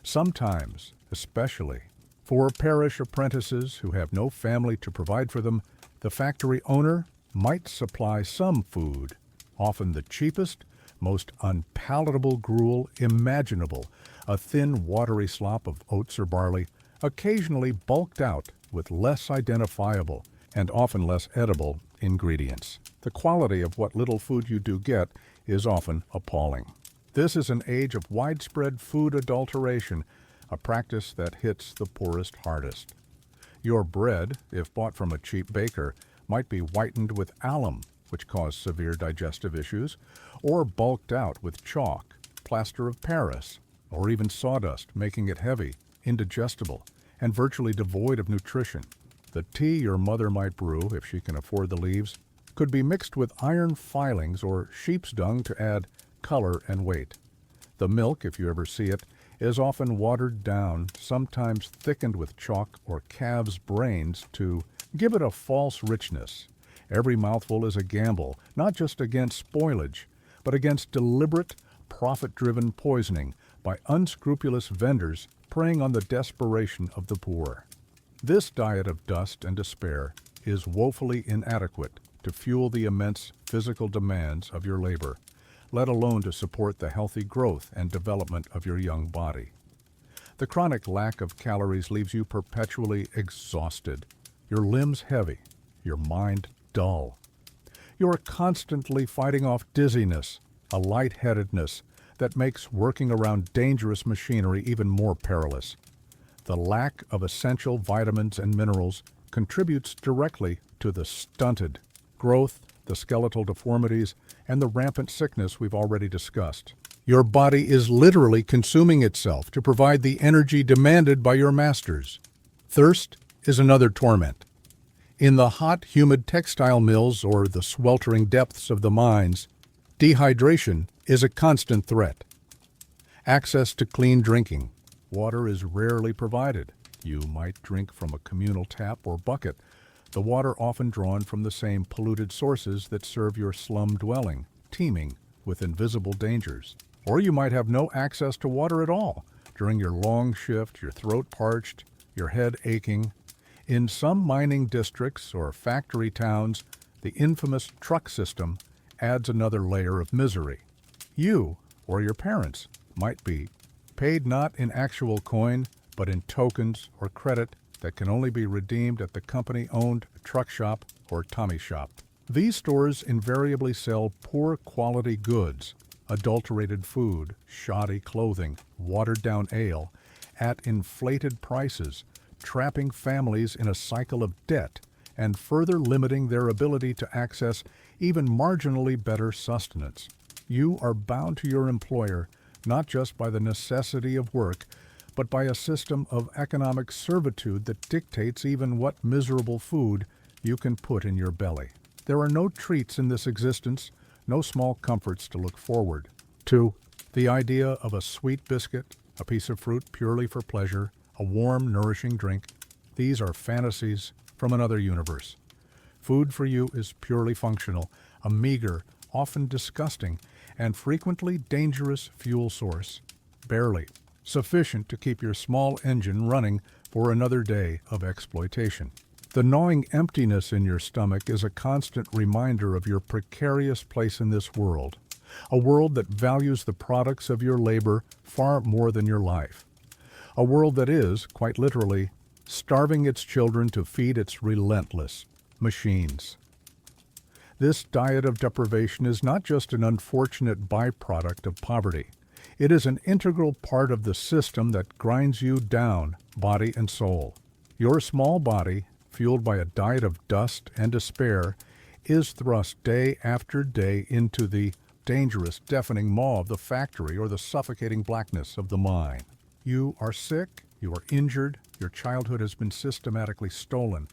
Sometimes, especially, for parish apprentices who have no family to provide for them, the factory owner might supply some food, often the cheapest, most unpalatable gruel imaginable, a thin, watery slop of oats or barley, occasionally bulked out with less identifiable and often less edible ingredients. The quality of what little food you do get is often appalling. This is an age of widespread food adulteration, a practice that hits the poorest hardest. Your bread, if bought from a cheap baker, might be whitened with alum, which cause severe digestive issues, or bulked out with chalk, plaster of Paris, or even sawdust, making it heavy, indigestible, and virtually devoid of nutrition. The tea your mother might brew, if she can afford the leaves, could be mixed with iron filings or sheep's dung to add color and weight. The milk, if you ever see it, is often watered down, sometimes thickened with chalk or calves' brains to give it a false richness. Every mouthful is a gamble, not just against spoilage, but against deliberate, profit-driven poisoning by unscrupulous vendors preying on the desperation of the poor. This diet of dust and despair is woefully inadequate to fuel the immense physical demands of your labor, let alone to support the healthy growth and development of your young body. The chronic lack of calories leaves you perpetually exhausted, your limbs heavy, your mind dull. You are constantly fighting off dizziness, a lightheadedness that makes working around dangerous machinery even more perilous. The lack of essential vitamins and minerals contributes directly to the stunted growth, the skeletal deformities, and the rampant sickness we've already discussed. Your body is literally consuming itself to provide the energy demanded by your masters. Thirst is another torment. In the hot, humid textile mills or the sweltering depths of the mines, dehydration is a constant threat. Access to clean drinking water is rarely provided. You might drink from a communal tap or bucket, the water often drawn from the same polluted sources that serve your slum dwelling, teeming with invisible dangers. Or you might have no access to water at all during your long shift, your throat parched, your head aching. In some mining districts or factory towns, the infamous truck system adds another layer of misery. You, or your parents, might be paid not in actual coin, but in tokens or credit that can only be redeemed at the company-owned truck shop or Tommy shop. These stores invariably sell poor quality goods, adulterated food, shoddy clothing, watered-down ale, at inflated prices, trapping families in a cycle of debt and further limiting their ability to access even marginally better sustenance. You are bound to your employer not just by the necessity of work, but by a system of economic servitude that dictates even what miserable food you can put in your belly. There are no treats in this existence, no small comforts to look forward to. The idea of a sweet biscuit, a piece of fruit purely for pleasure, a warm, nourishing drink, these are fantasies from another universe. Food for you is purely functional, a meager, often disgusting, and frequently dangerous fuel source, barely sufficient to keep your small engine running for another day of exploitation. The gnawing emptiness in your stomach is a constant reminder of your precarious place in this world, a world that values the products of your labor far more than your life, a world that is, quite literally, starving its children to feed its relentless machines. This diet of deprivation is not just an unfortunate byproduct of poverty. It is an integral part of the system that grinds you down, body and soul. Your small body, fueled by a diet of dust and despair, is thrust day after day into the dangerous, deafening maw of the factory or the suffocating blackness of the mine. You are sick, you are injured, your childhood has been systematically stolen.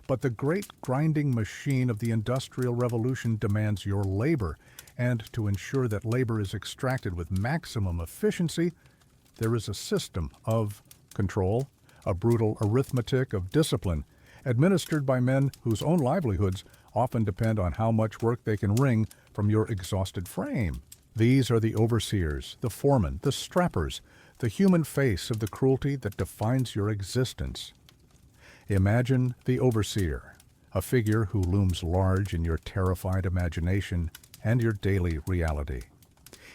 But the great grinding machine of the Industrial Revolution demands your labor, and to ensure that labor is extracted with maximum efficiency, there is a system of control, a brutal arithmetic of discipline, administered by men whose own livelihoods often depend on how much work they can wring from your exhausted frame. These are the overseers, the foremen, the strappers, the human face of the cruelty that defines your existence. Imagine the overseer, a figure who looms large in your terrified imagination and your daily reality.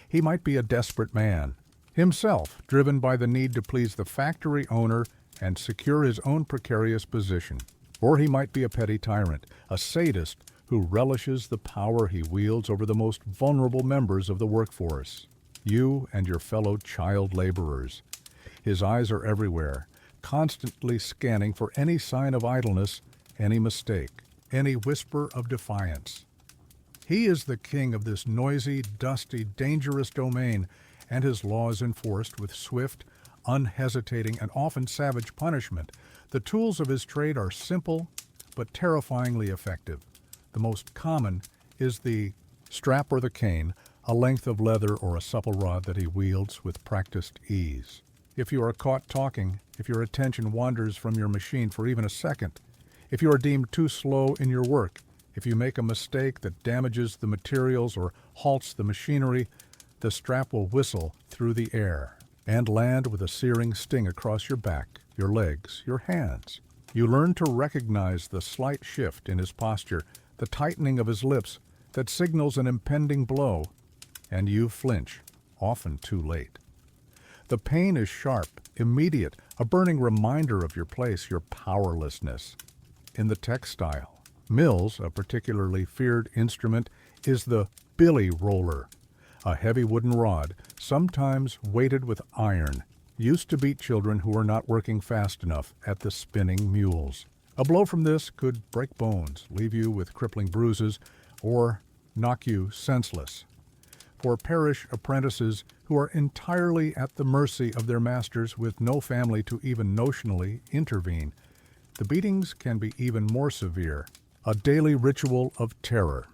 He might be a desperate man, himself driven by the need to please the factory owner and secure his own precarious position. Or he might be a petty tyrant, a sadist who relishes the power he wields over the most vulnerable members of the workforce, you and your fellow child laborers. His eyes are everywhere, constantly scanning for any sign of idleness, any mistake, any whisper of defiance. He is the king of this noisy, dusty, dangerous domain, and his law is enforced with swift, unhesitating, and often savage punishment. The tools of his trade are simple, but terrifyingly effective. The most common is the strap or the cane, a length of leather or a supple rod that he wields with practiced ease. If you are caught talking, if your attention wanders from your machine for even a second, if you are deemed too slow in your work, if you make a mistake that damages the materials or halts the machinery, the strap will whistle through the air and land with a searing sting across your back, your legs, your hands. You learn to recognize the slight shift in his posture, the tightening of his lips that signals an impending blow, and you flinch, often too late. The pain is sharp, immediate, a burning reminder of your place, your powerlessness. In the textile, mills, a particularly feared instrument, is the billy roller, a heavy wooden rod, sometimes weighted with iron, used to beat children who were not working fast enough at the spinning mules. A blow from this could break bones, leave you with crippling bruises, or knock you senseless. For parish apprentices who are entirely at the mercy of their masters with no family to even notionally intervene, the beatings can be even more severe, a daily ritual of terror.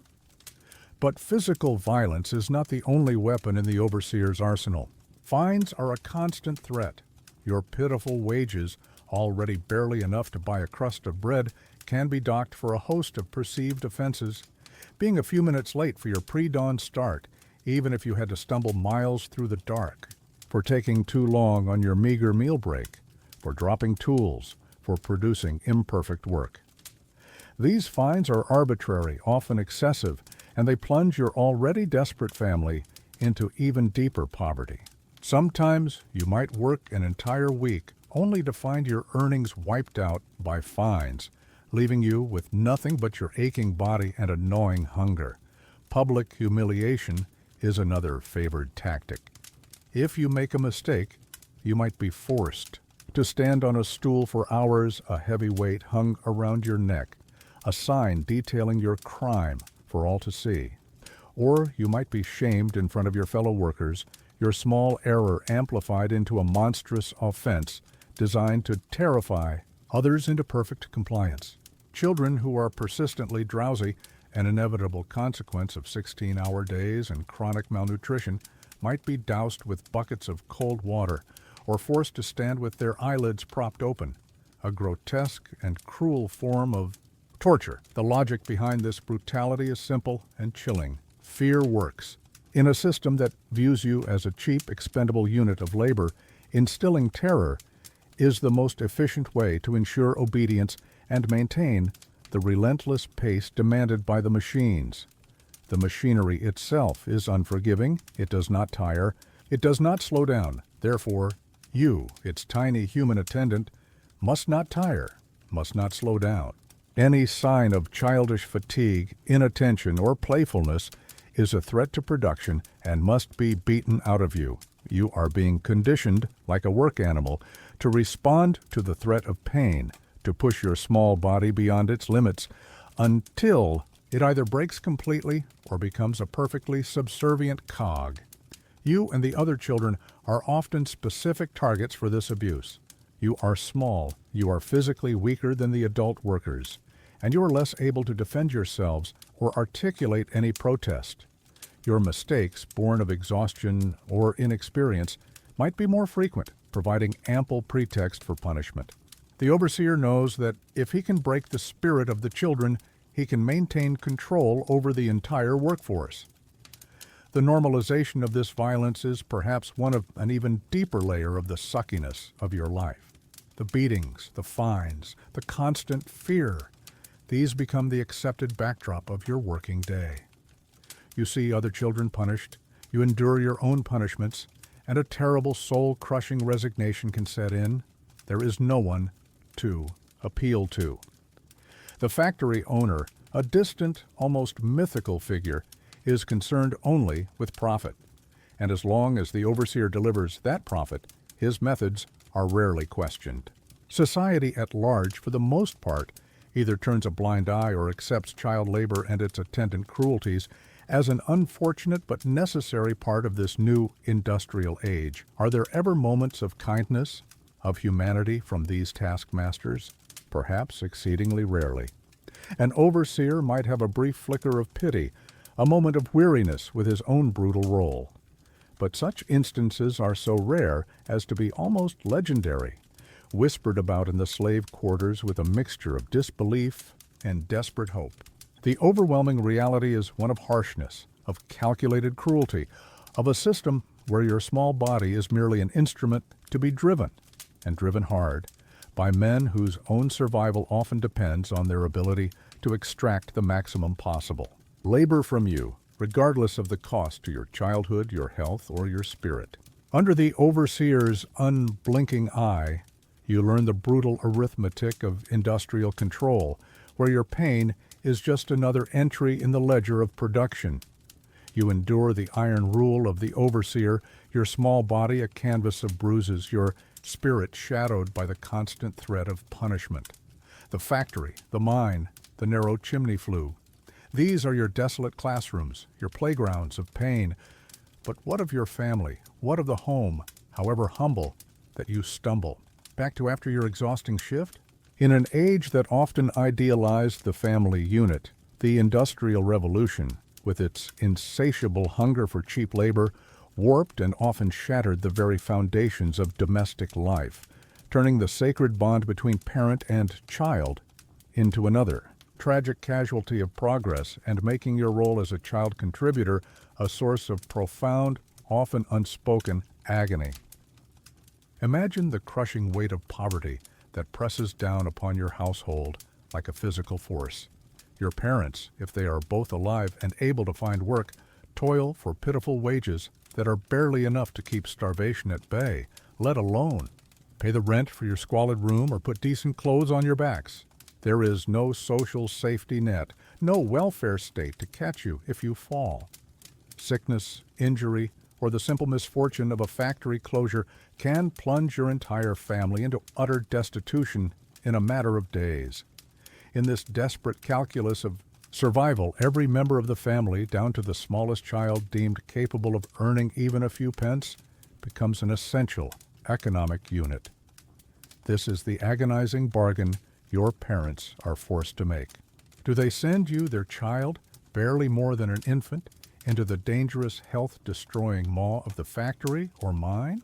But physical violence is not the only weapon in the overseer's arsenal. Fines are a constant threat. Your pitiful wages, already barely enough to buy a crust of bread, can be docked for a host of perceived offenses. Being a few minutes late for your pre-dawn start, even if you had to stumble miles through the dark, for taking too long on your meager meal break, for dropping tools, for producing imperfect work. These fines are arbitrary, often excessive, and they plunge your already desperate family into even deeper poverty. Sometimes you might work an entire week only to find your earnings wiped out by fines, leaving you with nothing but your aching body and a gnawing hunger. Public humiliation is another favored tactic. If you make a mistake, you might be forced to stand on a stool for hours, a heavy weight hung around your neck, a sign detailing your crime for all to see. Or you might be shamed in front of your fellow workers, your small error amplified into a monstrous offense designed to terrify others into perfect compliance. Children who are persistently drowsy, an inevitable consequence of 16-hour days and chronic malnutrition, might be doused with buckets of cold water or forced to stand with their eyelids propped open, a grotesque and cruel form of torture. The logic behind this brutality is simple and chilling. Fear works. In a system that views you as a cheap, expendable unit of labor, instilling terror is the most efficient way to ensure obedience and maintain the relentless pace demanded by the machines. The machinery itself is unforgiving, it does not tire, it does not slow down. Therefore, you, its tiny human attendant, must not tire, must not slow down. Any sign of childish fatigue, inattention, or playfulness is a threat to production and must be beaten out of you. You are being conditioned, like a work animal, to respond to the threat of pain, to push your small body beyond its limits until it either breaks completely or becomes a perfectly subservient cog. You and the other children are often specific targets for this abuse. You are small, you are physically weaker than the adult workers, and you are less able to defend yourselves or articulate any protest. Your mistakes, born of exhaustion or inexperience, might be more frequent, providing ample pretext for punishment. The overseer knows that if he can break the spirit of the children, he can maintain control over the entire workforce. The normalization of this violence is perhaps one of an even deeper layer of the suckiness of your life. The beatings, the fines, the constant fear, these become the accepted backdrop of your working day. You see other children punished, you endure your own punishments, and a terrible soul-crushing resignation can set in. There is no one to appeal to. The factory owner, a distant, almost mythical figure, is concerned only with profit, and as long as the overseer delivers that profit, his methods are rarely questioned. Society at large, for the most part, either turns a blind eye or accepts child labor and its attendant cruelties as an unfortunate but necessary part of this new industrial age. Are there ever moments of kindness, of humanity from these taskmasters? Perhaps exceedingly rarely. An overseer might have a brief flicker of pity, a moment of weariness with his own brutal role. But such instances are so rare as to be almost legendary, whispered about in the slave quarters with a mixture of disbelief and desperate hope. The overwhelming reality is one of harshness, of calculated cruelty, of a system where your small body is merely an instrument to be driven, and driven hard, by men whose own survival often depends on their ability to extract the maximum possible. Labor from you, regardless of the cost to your childhood, your health, or your spirit. Under the overseer's unblinking eye, you learn the brutal arithmetic of industrial control, where your pain is just another entry in the ledger of production. You endure the iron rule of the overseer, your small body a canvas of bruises, your spirit shadowed by the constant threat of punishment. The factory, the mine, the narrow chimney flue. These are your desolate classrooms, your playgrounds of pain. But what of your family? What of the home, however humble, that you stumble back to after your exhausting shift? In an age that often idealized the family unit, the Industrial Revolution, with its insatiable hunger for cheap labor, warped and often shattered the very foundations of domestic life, turning the sacred bond between parent and child into another tragic casualty of progress and making your role as a child contributor a source of profound, often unspoken agony. Imagine the crushing weight of poverty that presses down upon your household like a physical force. Your parents, if they are both alive and able to find work, toil for pitiful wages that are barely enough to keep starvation at bay, let alone pay the rent for your squalid room or put decent clothes on your backs. There is no social safety net, no welfare state to catch you if you fall. Sickness, injury, or the simple misfortune of a factory closure can plunge your entire family into utter destitution in a matter of days. In this desperate calculus of survival, every member of the family, down to the smallest child deemed capable of earning even a few pence, becomes an essential economic unit. This is the agonizing bargain your parents are forced to make. Do they send you, their child, barely more than an infant, into the dangerous, health-destroying maw of the factory or mine?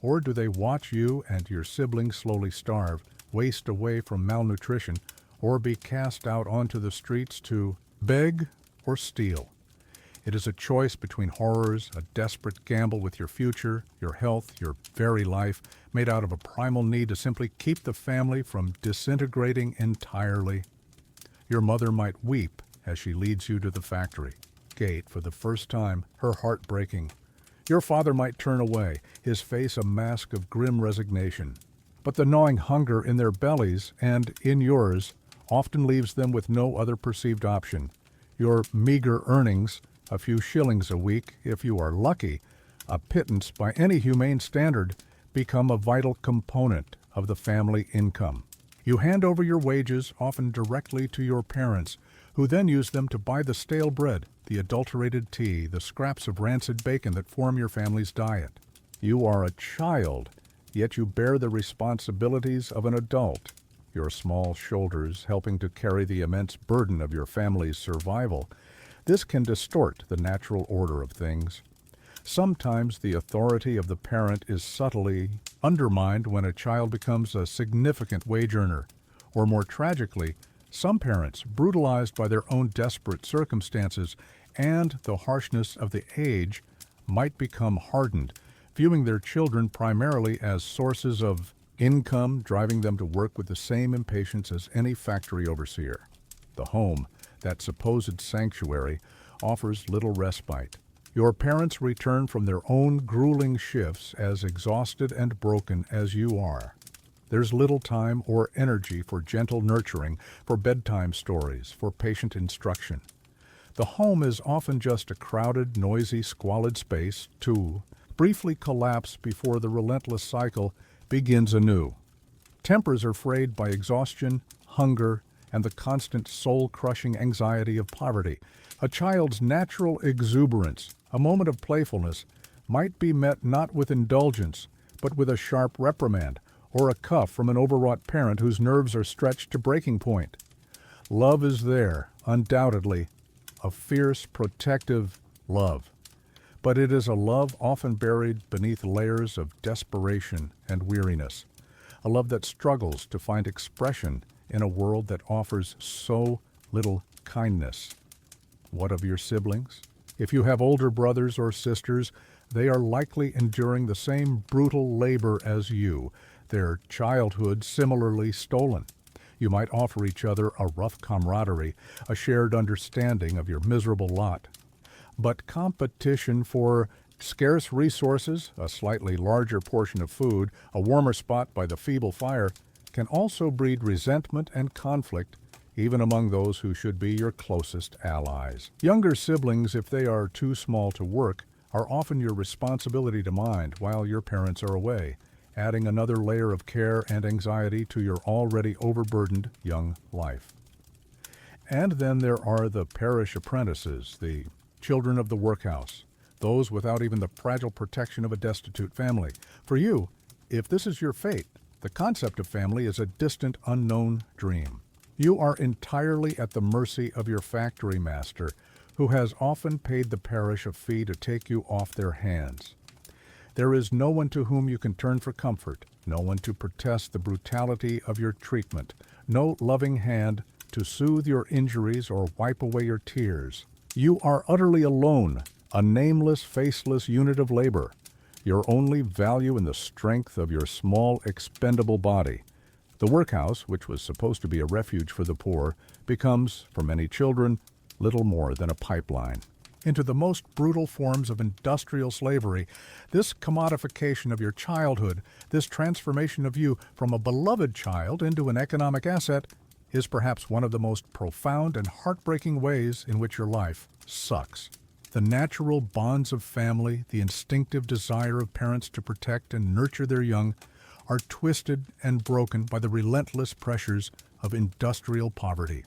Or do they watch you and your siblings slowly starve, waste away from malnutrition, or be cast out onto the streets to beg or steal? It is a choice between horrors, a desperate gamble with your future, your health, your very life, made out of a primal need to simply keep the family from disintegrating entirely. Your mother might weep as she leads you to the factory gate for the first time, her heart breaking. Your father might turn away, his face a mask of grim resignation. But the gnawing hunger in their bellies, and in yours, often leaves them with no other perceived option. Your meager earnings, a few shillings a week, if you are lucky, a pittance by any humane standard, become a vital component of the family income. You hand over your wages, often directly to your parents, who then use them to buy the stale bread, the adulterated tea, the scraps of rancid bacon that form your family's diet. You are a child, yet you bear the responsibilities of an adult, your small shoulders helping to carry the immense burden of your family's survival. This can distort the natural order of things. Sometimes the authority of the parent is subtly undermined when a child becomes a significant wage earner, or more tragically, some parents, brutalized by their own desperate circumstances and the harshness of the age, might become hardened, viewing their children primarily as sources of income, driving them to work with the same impatience as any factory overseer. The home, that supposed sanctuary, offers little respite. Your parents return from their own grueling shifts as exhausted and broken as you are. There's little time or energy for gentle nurturing, for bedtime stories, for patient instruction. The home is often just a crowded, noisy, squalid space to briefly collapse before the relentless cycle begins anew. Tempers are frayed by exhaustion, hunger, and the constant soul-crushing anxiety of poverty. A child's natural exuberance, a moment of playfulness, might be met not with indulgence, but with a sharp reprimand, or a cuff from an overwrought parent whose nerves are stretched to breaking point. Love is there, undoubtedly, a fierce, protective love. But it is a love often buried beneath layers of desperation and weariness, a love that struggles to find expression in a world that offers so little kindness. What of your siblings? If you have older brothers or sisters, they are likely enduring the same brutal labor as you, their childhood similarly stolen. You might offer each other a rough camaraderie, a shared understanding of your miserable lot. But competition for scarce resources, a slightly larger portion of food, a warmer spot by the feeble fire, can also breed resentment and conflict, even among those who should be your closest allies. Younger siblings, if they are too small to work, are often your responsibility to mind while your parents are away, adding another layer of care and anxiety to your already overburdened young life. And then there are the parish apprentices, the children of the workhouse, those without even the fragile protection of a destitute family. For you, if this is your fate, the concept of family is a distant, unknown dream. You are entirely at the mercy of your factory master, who has often paid the parish a fee to take you off their hands. There is no one to whom you can turn for comfort, no one to protest the brutality of your treatment, no loving hand to soothe your injuries or wipe away your tears. You are utterly alone, a nameless, faceless unit of labor, your only value in the strength of your small, expendable body. The workhouse, which was supposed to be a refuge for the poor, becomes, for many children, little more than a pipeline. Into the most brutal forms of industrial slavery, this commodification of your childhood, this transformation of you from a beloved child into an economic asset, is perhaps one of the most profound and heartbreaking ways in which your life sucks. The natural bonds of family, the instinctive desire of parents to protect and nurture their young, are twisted and broken by the relentless pressures of industrial poverty.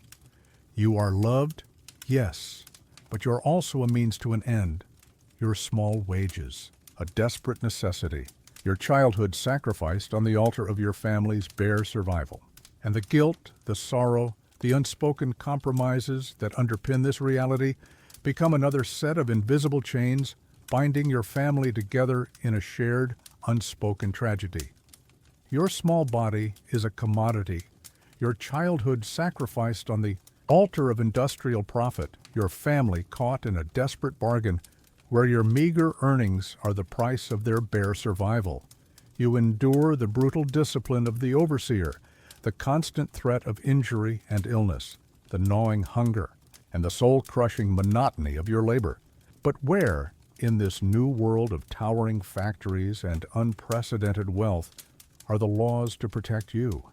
You are loved, yes, but you're also a means to an end. Your small wages, a desperate necessity, your childhood sacrificed on the altar of your family's bare survival. And the guilt, the sorrow, the unspoken compromises that underpin this reality become another set of invisible chains binding your family together in a shared, unspoken tragedy. Your small body is a commodity, your childhood sacrificed on the altar of industrial profit, your family caught in a desperate bargain where your meager earnings are the price of their bare survival. You endure the brutal discipline of the overseer, the constant threat of injury and illness, the gnawing hunger, and the soul-crushing monotony of your labor. But where, in this new world of towering factories and unprecedented wealth, are the laws to protect you?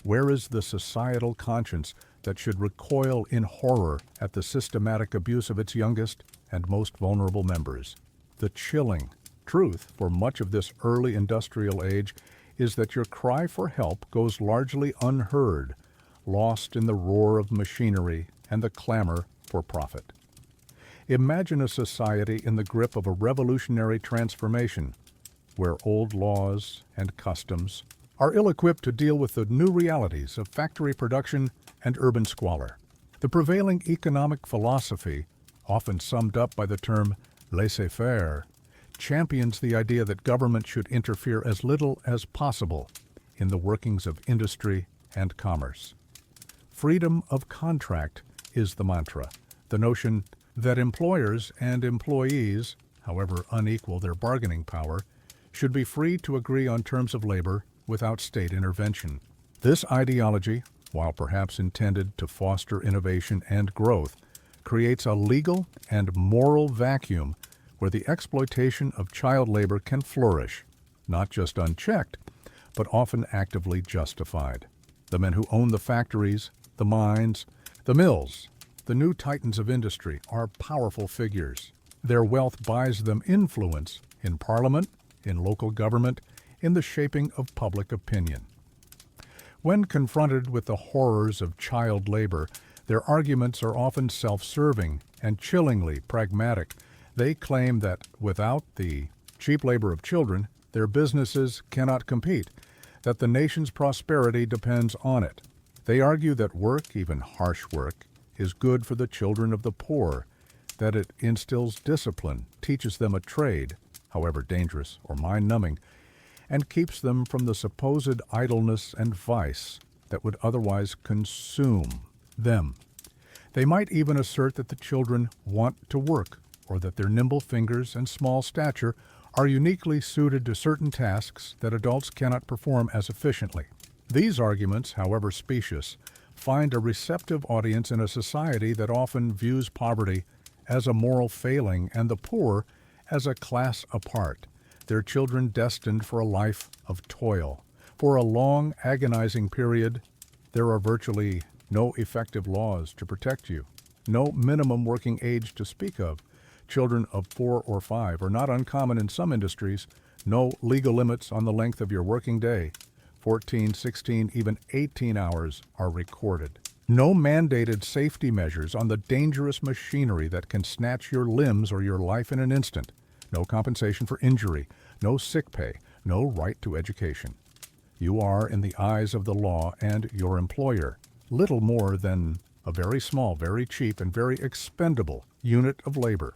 Where is the societal conscience that should recoil in horror at the systematic abuse of its youngest and most vulnerable members? The chilling truth for much of this early industrial age is that your cry for help goes largely unheard, lost in the roar of machinery and the clamor for profit. Imagine a society in the grip of a revolutionary transformation, where old laws and customs are ill-equipped to deal with the new realities of factory production and urban squalor. The prevailing economic philosophy, often summed up by the term laissez-faire, champions the idea that government should interfere as little as possible in the workings of industry and commerce. Freedom of contract is the mantra, the notion that employers and employees, however unequal their bargaining power, should be free to agree on terms of labor without state intervention. This ideology, while perhaps intended to foster innovation and growth, creates a legal and moral vacuum where the exploitation of child labor can flourish, not just unchecked, but often actively justified. The men who own the factories, the mines, the mills, the new titans of industry are powerful figures. Their wealth buys them influence in parliament, in local government, in the shaping of public opinion. When confronted with the horrors of child labor, their arguments are often self-serving and chillingly pragmatic. They claim that without the cheap labor of children, their businesses cannot compete, that the nation's prosperity depends on it. They argue that work, even harsh work, is good for the children of the poor, that it instills discipline, teaches them a trade, however dangerous or mind-numbing, and keeps them from the supposed idleness and vice that would otherwise consume them. They might even assert that the children want to work, or that their nimble fingers and small stature are uniquely suited to certain tasks that adults cannot perform as efficiently. These arguments, however specious, find a receptive audience in a society that often views poverty as a moral failing and the poor as a class apart, their children destined for a life of toil. For a long, agonizing period, there are virtually no effective laws to protect you, no minimum working age to speak of. Children of 4 or 5 are not uncommon in some industries, no legal limits on the length of your working day. 14, 16, even 18 hours are recorded. No mandated safety measures on the dangerous machinery that can snatch your limbs or your life in an instant. No compensation for injury, no sick pay, no right to education. You are, in the eyes of the law and your employer, little more than a very small, very cheap, and very expendable unit of labor.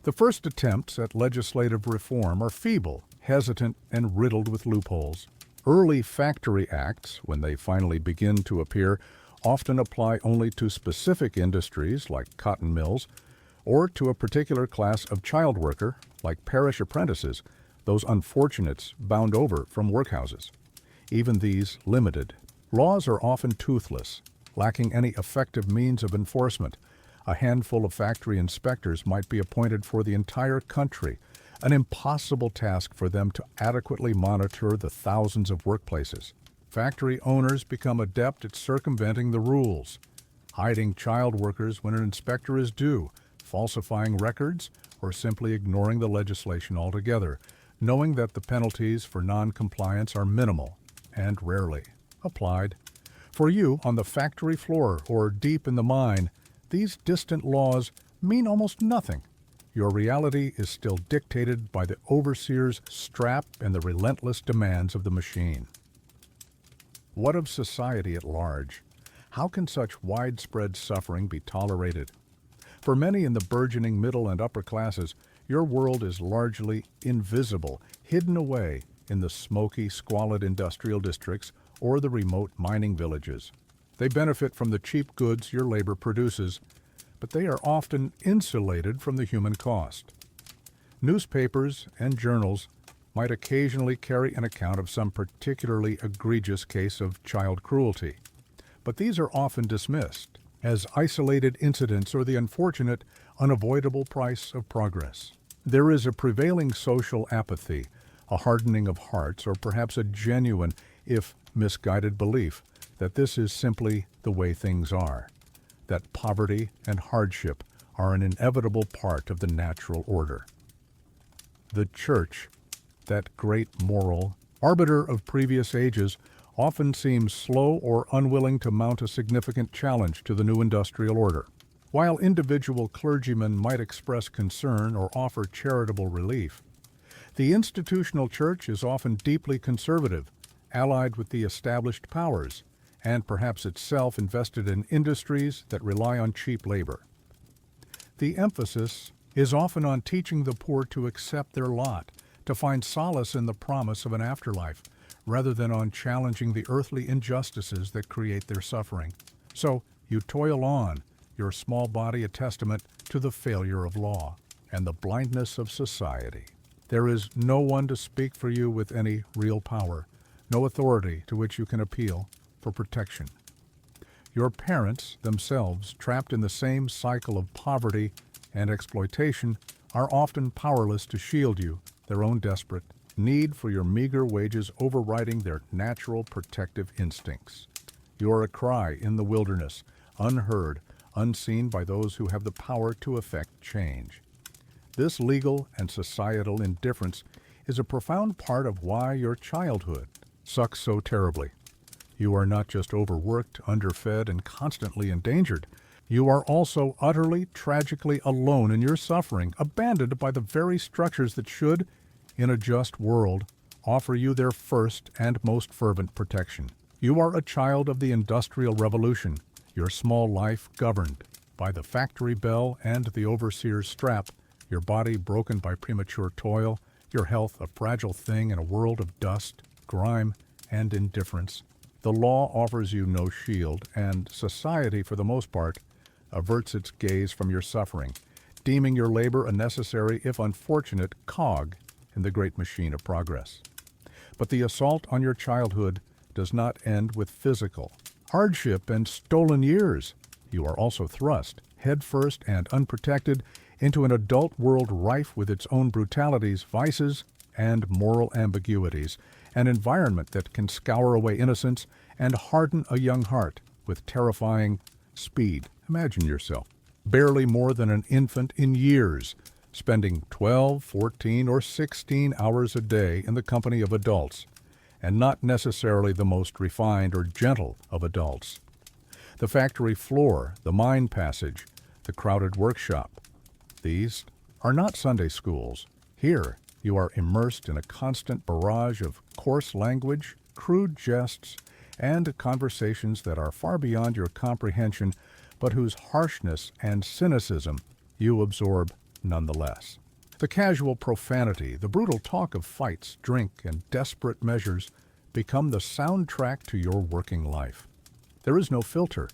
The first attempts at legislative reform are feeble, hesitant, and riddled with loopholes. Early factory acts, when they finally begin to appear, often apply only to specific industries like cotton mills, or to a particular class of child worker like parish apprentices, those unfortunates bound over from workhouses. Even these limited. Laws are often toothless, lacking any effective means of enforcement. A handful of factory inspectors might be appointed for the entire country, an impossible task for them to adequately monitor the thousands of workplaces. Factory owners become adept at circumventing the rules, hiding child workers when an inspector is due, falsifying records, or simply ignoring the legislation altogether, knowing that the penalties for non-compliance are minimal and rarely applied. For you, on the factory floor or deep in the mine, these distant laws mean almost nothing. Your reality is still dictated by the overseer's strap and the relentless demands of the machine. What of society at large? How can such widespread suffering be tolerated? For many in the burgeoning middle and upper classes, your world is largely invisible, hidden away in the smoky, squalid industrial districts or the remote mining villages. They benefit from the cheap goods your labor produces, but they are often insulated from the human cost. Newspapers and journals might occasionally carry an account of some particularly egregious case of child cruelty, but these are often dismissed as isolated incidents or the unfortunate, unavoidable price of progress. There is a prevailing social apathy, a hardening of hearts, or perhaps a genuine, if misguided belief that this is simply the way things are, that poverty and hardship are an inevitable part of the natural order. The Church, that great moral arbiter of previous ages, often seems slow or unwilling to mount a significant challenge to the new industrial order. While individual clergymen might express concern or offer charitable relief, the institutional church is often deeply conservative, allied with the established powers, and perhaps itself invested in industries that rely on cheap labor. The emphasis is often on teaching the poor to accept their lot, to find solace in the promise of an afterlife, rather than on challenging the earthly injustices that create their suffering. So you toil on, your small body a testament to the failure of law and the blindness of society. There is no one to speak for you with any real power, no authority to which you can appeal for protection. Your parents themselves, trapped in the same cycle of poverty and exploitation, are often powerless to shield you, their own desperate need for your meager wages overriding their natural protective instincts. You are a cry in the wilderness, unheard, unseen by those who have the power to effect change. This legal and societal indifference is a profound part of why your childhood sucks so terribly. You are not just overworked, underfed, and constantly endangered. You are also utterly, tragically alone in your suffering, abandoned by the very structures that should, in a just world, offer you their first and most fervent protection. You are a child of the Industrial Revolution, your small life governed, by the factory bell and the overseer's strap, your body broken by premature toil, your health a fragile thing in a world of dust, grime, and indifference. The law offers you no shield, and society, for the most part, averts its gaze from your suffering, deeming your labor a necessary, if unfortunate, cog in the great machine of progress. But the assault on your childhood does not end with physical hardship and stolen years. You are also thrust, headfirst and unprotected, into an adult world rife with its own brutalities, vices, and moral ambiguities, an environment that can scour away innocence and harden a young heart with terrifying speed. Imagine yourself, barely more than an infant in years, spending 12, 14, or 16 hours a day in the company of adults, and not necessarily the most refined or gentle of adults. The factory floor, the mine passage, the crowded workshop. These are not Sunday schools. Here, you are immersed in a constant barrage of coarse language, crude jests, and conversations that are far beyond your comprehension, but whose harshness and cynicism you absorb nonetheless. The casual profanity, the brutal talk of fights, drink, and desperate measures become the soundtrack to your working life. There is no filter,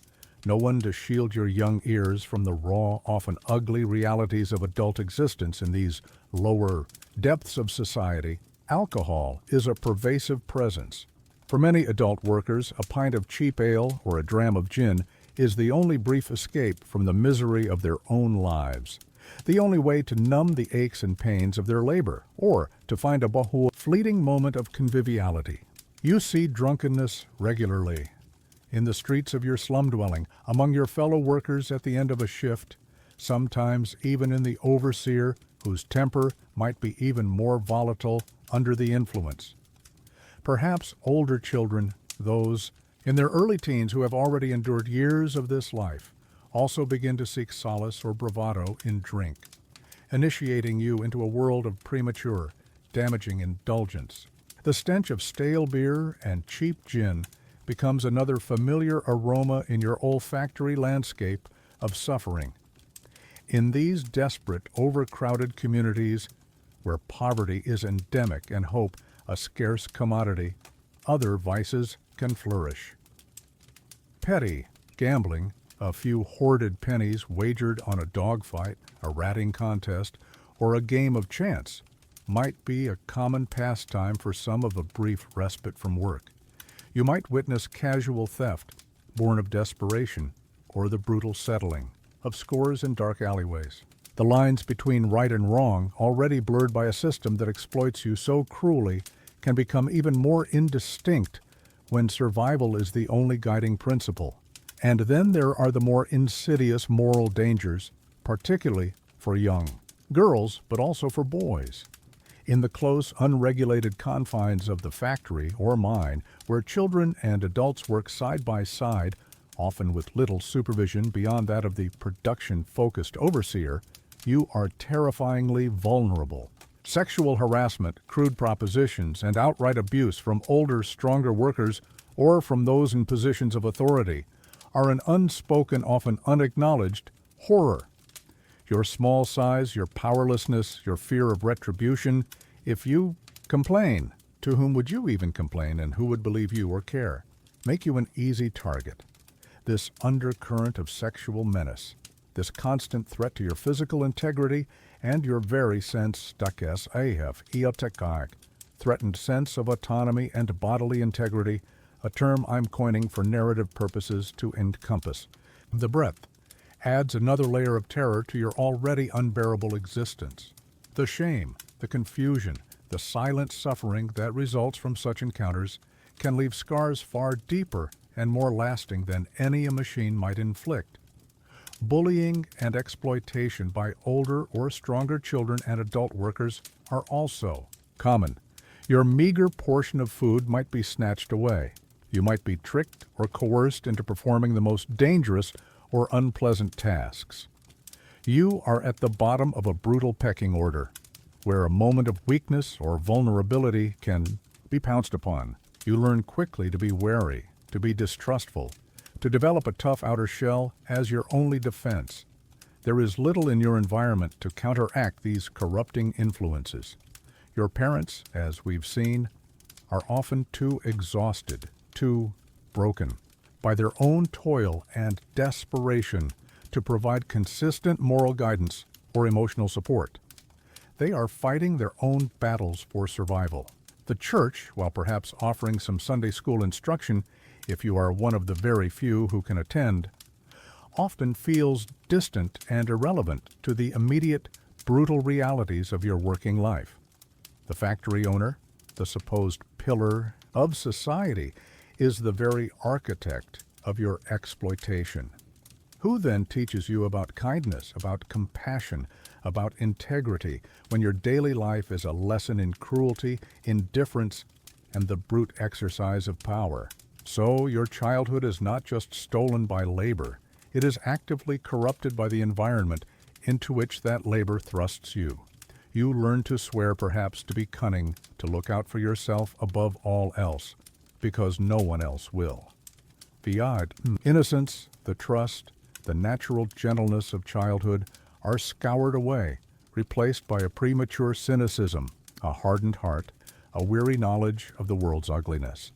no one to shield your young ears from the raw, often ugly realities of adult existence in these lower depths of society. Alcohol is a pervasive presence. For many adult workers, a pint of cheap ale or a dram of gin is the only brief escape from the misery of their own lives, the only way to numb the aches and pains of their labor, or to find a fleeting moment of conviviality. You see drunkenness regularly in the streets of your slum dwelling, among your fellow workers at the end of a shift, sometimes even in the overseer, whose temper might be even more volatile under the influence. Perhaps older children, those in their early teens who have already endured years of this life, also begin to seek solace or bravado in drink, initiating you into a world of premature, damaging indulgence. The stench of stale beer and cheap gin becomes another familiar aroma in your olfactory landscape of suffering. In these desperate, overcrowded communities where poverty is endemic and hope a scarce commodity, other vices can flourish. Petty gambling, a few hoarded pennies wagered on a dogfight, a ratting contest, or a game of chance, might be a common pastime for some of a brief respite from work. You might witness casual theft, born of desperation, or the brutal settling of scores in dark alleyways. The lines between right and wrong, already blurred by a system that exploits you so cruelly, can become even more indistinct when survival is the only guiding principle. And then there are the more insidious moral dangers, particularly for young girls, but also for boys. In the close, unregulated confines of the factory or mine, where children and adults work side by side, often with little supervision beyond that of the production-focused overseer, you are terrifyingly vulnerable. Sexual harassment, crude propositions, and outright abuse from older, stronger workers or from those in positions of authority are an unspoken, often unacknowledged horror. Your small size, your powerlessness, your fear of retribution. If you complain, to whom would you even complain, and who would believe you or care? Make you an easy target. This undercurrent of sexual menace, this constant threat to your physical integrity and your very sense, threatened sense of autonomy and bodily integrity, a term I'm coining for narrative purposes to encompass the breadth, adds another layer of terror to your already unbearable existence. The shame, the confusion, the silent suffering that results from such encounters can leave scars far deeper and more lasting than any a machine might inflict. Bullying and exploitation by older or stronger children and adult workers are also common. Your meager portion of food might be snatched away. You might be tricked or coerced into performing the most dangerous or unpleasant tasks. You are at the bottom of a brutal pecking order, where a moment of weakness or vulnerability can be pounced upon. You learn quickly to be wary, to be distrustful, to develop a tough outer shell as your only defense. There is little in your environment to counteract these corrupting influences. Your parents, as we've seen, are often too exhausted, too broken by their own toil and desperation to provide consistent moral guidance or emotional support. They are fighting their own battles for survival. The church, while perhaps offering some Sunday school instruction, if you are one of the very few who can attend, often feels distant and irrelevant to the immediate, brutal realities of your working life. The factory owner, the supposed pillar of society, is the very architect of your exploitation. Who then teaches you about kindness, about compassion, about integrity, when your daily life is a lesson in cruelty, indifference, and the brute exercise of power? So your childhood is not just stolen by labor, it is actively corrupted by the environment into which that labor thrusts you. You learn to swear, perhaps to be cunning, to look out for yourself above all else, because no one else will. Beyond innocence, the trust, the natural gentleness of childhood are scoured away, replaced by a premature cynicism, a hardened heart, a weary knowledge of the world's ugliness.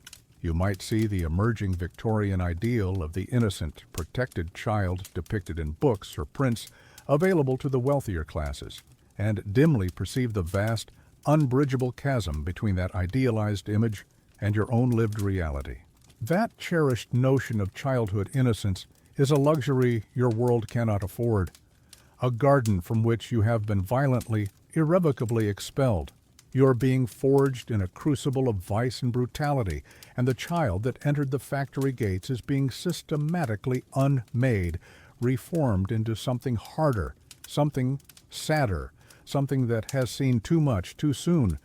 You might see the emerging Victorian ideal of the innocent, protected child depicted in books or prints available to the wealthier classes, and dimly perceive the vast, unbridgeable chasm between that idealized image and your own lived reality. That cherished notion of childhood innocence is a luxury your world cannot afford, a garden from which you have been violently, irrevocably expelled. You are being forged in a crucible of vice and brutality, and the child that entered the factory gates is being systematically unmade, reformed into something harder, something sadder, something that has seen too much too soon.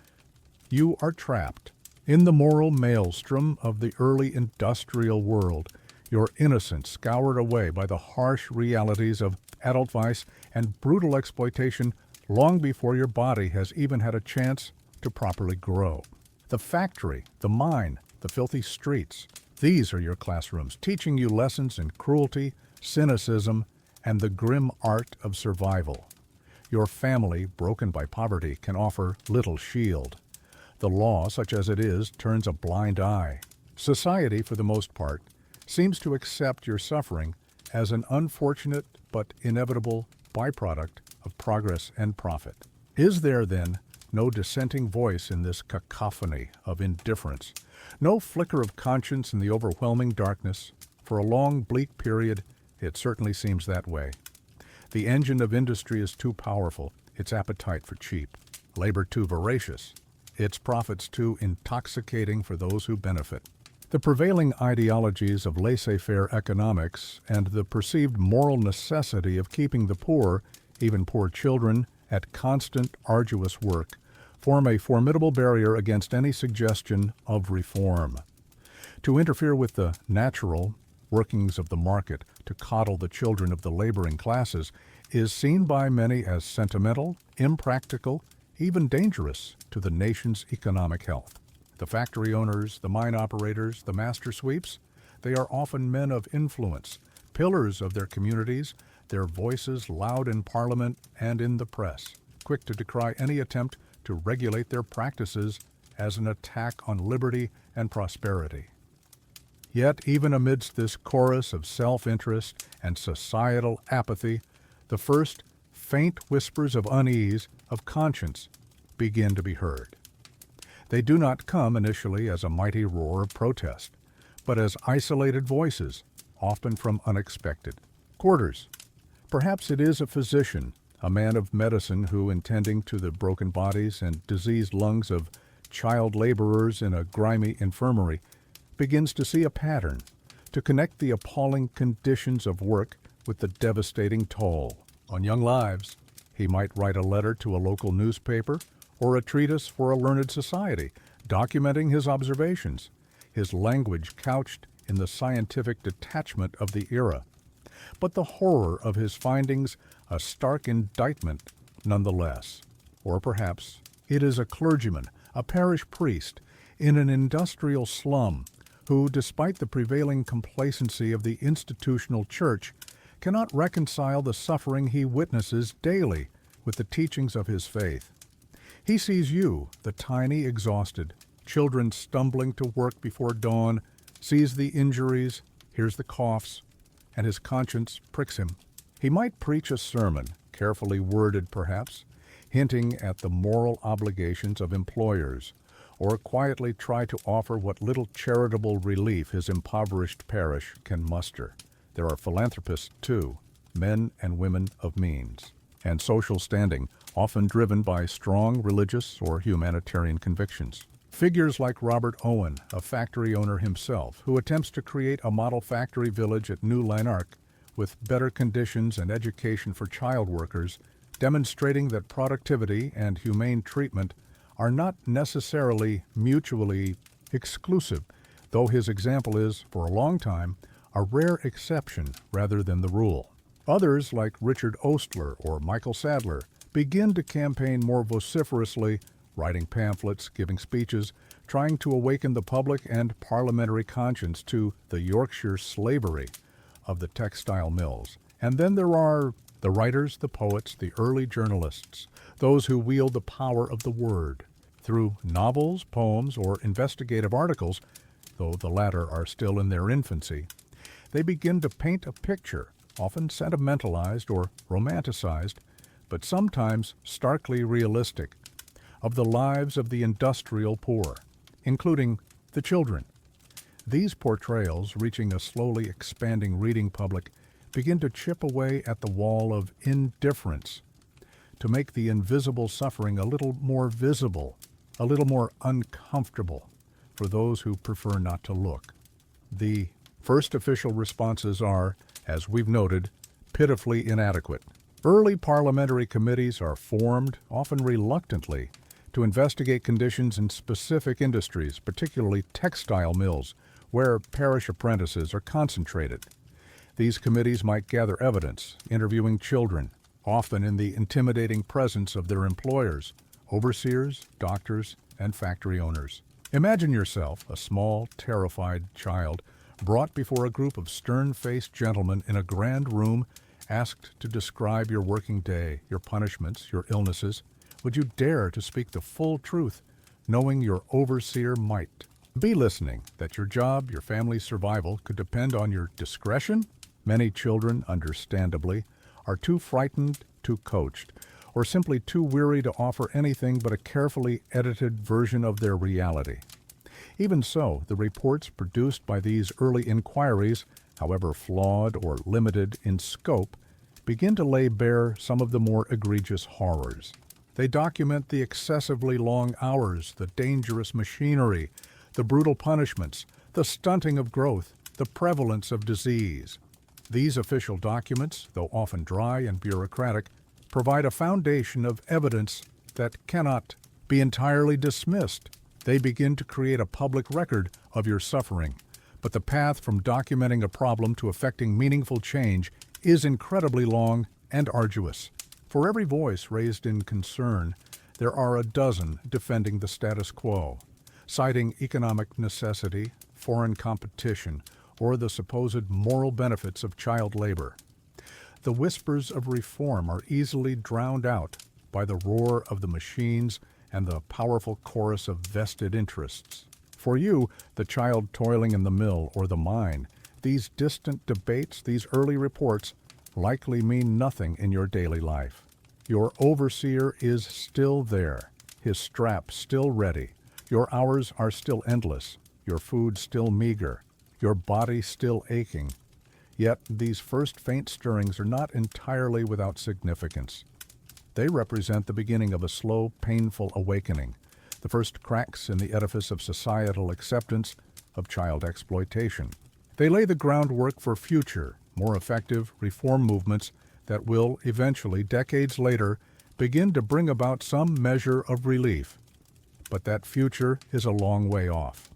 You are trapped in the moral maelstrom of the early industrial world, your innocence scoured away by the harsh realities of adult vice and brutal exploitation long before your body has even had a chance to properly grow. The factory, the mine, the filthy streets, these are your classrooms, teaching you lessons in cruelty, cynicism, and the grim art of survival. Your family, broken by poverty, can offer little shield. The law, such as it is, turns a blind eye. Society, for the most part, seems to accept your suffering as an unfortunate but inevitable byproduct of progress and profit. Is there, then, no dissenting voice in this cacophony of indifference, no flicker of conscience in the overwhelming darkness? For a long, bleak period, it certainly seems that way. The engine of industry is too powerful, its appetite for cheap, labor too voracious, its profits too intoxicating for those who benefit. The prevailing ideologies of laissez-faire economics and the perceived moral necessity of keeping the poor, even poor children, at constant, arduous work, form a formidable barrier against any suggestion of reform. To interfere with the natural workings of the market, to coddle the children of the laboring classes, is seen by many as sentimental, impractical, even dangerous to the nation's economic health. The factory owners, the mine operators, the master sweeps, they are often men of influence, pillars of their communities, their voices loud in Parliament and in the press, quick to decry any attempt to regulate their practices as an attack on liberty and prosperity. Yet, even amidst this chorus of self-interest and societal apathy, the first faint whispers of unease, of conscience, begin to be heard. They do not come initially as a mighty roar of protest, but as isolated voices, often from unexpected quarters. Perhaps it is a physician, a man of medicine who, attending to the broken bodies and diseased lungs of child laborers in a grimy infirmary, begins to see a pattern, to connect the appalling conditions of work with the devastating toll on young lives. He might write a letter to a local newspaper or a treatise for a learned society, documenting his observations, his language couched in the scientific detachment of the era. But the horror of his findings a stark indictment nonetheless. Or perhaps it is a clergyman, a parish priest, in an industrial slum, who, despite the prevailing complacency of the institutional church, cannot reconcile the suffering he witnesses daily with the teachings of his faith. He sees you, the tiny exhausted, children stumbling to work before dawn, sees the injuries, hears the coughs, and his conscience pricks him. He might preach a sermon, carefully worded perhaps, hinting at the moral obligations of employers, or quietly try to offer what little charitable relief his impoverished parish can muster. There are philanthropists, too, men and women of means, and social standing, often driven by strong religious or humanitarian convictions. Figures like Robert Owen, a factory owner himself, who attempts to create a model factory village at New Lanark with better conditions and education for child workers, demonstrating that productivity and humane treatment are not necessarily mutually exclusive, though his example is, for a long time, a rare exception rather than the rule. Others, like Richard Ostler or Michael Sadler, begin to campaign more vociferously, writing pamphlets, giving speeches, trying to awaken the public and parliamentary conscience to the Yorkshire slavery of the textile mills. And then there are the writers, the poets, the early journalists, those who wield the power of the word. Through novels, poems, or investigative articles, though the latter are still in their infancy, they begin to paint a picture, often sentimentalized or romanticized, but sometimes starkly realistic, of the lives of the industrial poor, including the children. These portrayals, reaching a slowly expanding reading public, begin to chip away at the wall of indifference, to make the invisible suffering a little more visible, a little more uncomfortable for those who prefer not to look. The first official responses are, as we've noted, pitifully inadequate. Early parliamentary committees are formed, often reluctantly, to investigate conditions in specific industries, particularly textile mills, where parish apprentices are concentrated. These committees might gather evidence, interviewing children, often in the intimidating presence of their employers, overseers, doctors, and factory owners. Imagine yourself, a small, terrified child, brought before a group of stern-faced gentlemen in a grand room, asked to describe your working day, your punishments, your illnesses. Would you dare to speak the full truth, knowing your overseer might be listening, that your job, your family's survival could depend on your discretion? Many children, understandably, are too frightened, too coached, or simply too weary to offer anything but a carefully edited version of their reality. Even so, the reports produced by these early inquiries, however flawed or limited in scope, begin to lay bare some of the more egregious horrors. They document the excessively long hours, the dangerous machinery, the brutal punishments, the stunting of growth, the prevalence of disease. These official documents, though often dry and bureaucratic, provide a foundation of evidence that cannot be entirely dismissed. They begin to create a public record of your suffering, but the path from documenting a problem to effecting meaningful change is incredibly long and arduous. For every voice raised in concern, there are a dozen defending the status quo, citing economic necessity, foreign competition, or the supposed moral benefits of child labor. The whispers of reform are easily drowned out by the roar of the machines and the powerful chorus of vested interests. For you, the child toiling in the mill or the mine, these distant debates, these early reports, likely mean nothing in your daily life. Your overseer is still there, his strap still ready, your hours are still endless, your food still meager, your body still aching. Yet these first faint stirrings are not entirely without significance. They represent the beginning of a slow, painful awakening, the first cracks in the edifice of societal acceptance of child exploitation. They lay the groundwork for future, more effective reform movements that will eventually, decades later, begin to bring about some measure of relief. But that future is a long way off.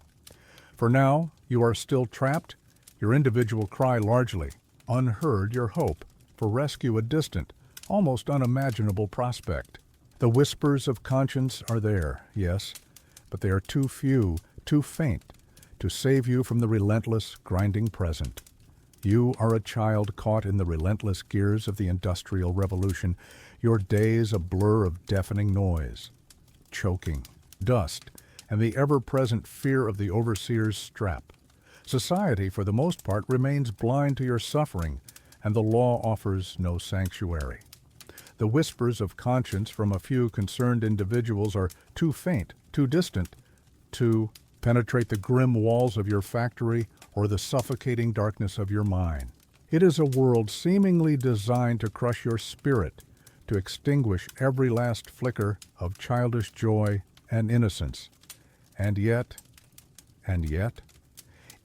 For now, you are still trapped, your individual cry largely unheard, your hope for rescue a distant, almost unimaginable prospect. The whispers of conscience are there, yes, but they are too few, too faint, to save you from the relentless, grinding present. You are a child caught in the relentless gears of the Industrial Revolution, your days a blur of deafening noise, choking, dust, and the ever-present fear of the overseer's strap. Society, for the most part, remains blind to your suffering, and the law offers no sanctuary. The whispers of conscience from a few concerned individuals are too faint, too distant, to penetrate the grim walls of your factory or the suffocating darkness of your mind. It is a world seemingly designed to crush your spirit, to extinguish every last flicker of childish joy and innocence. And yet,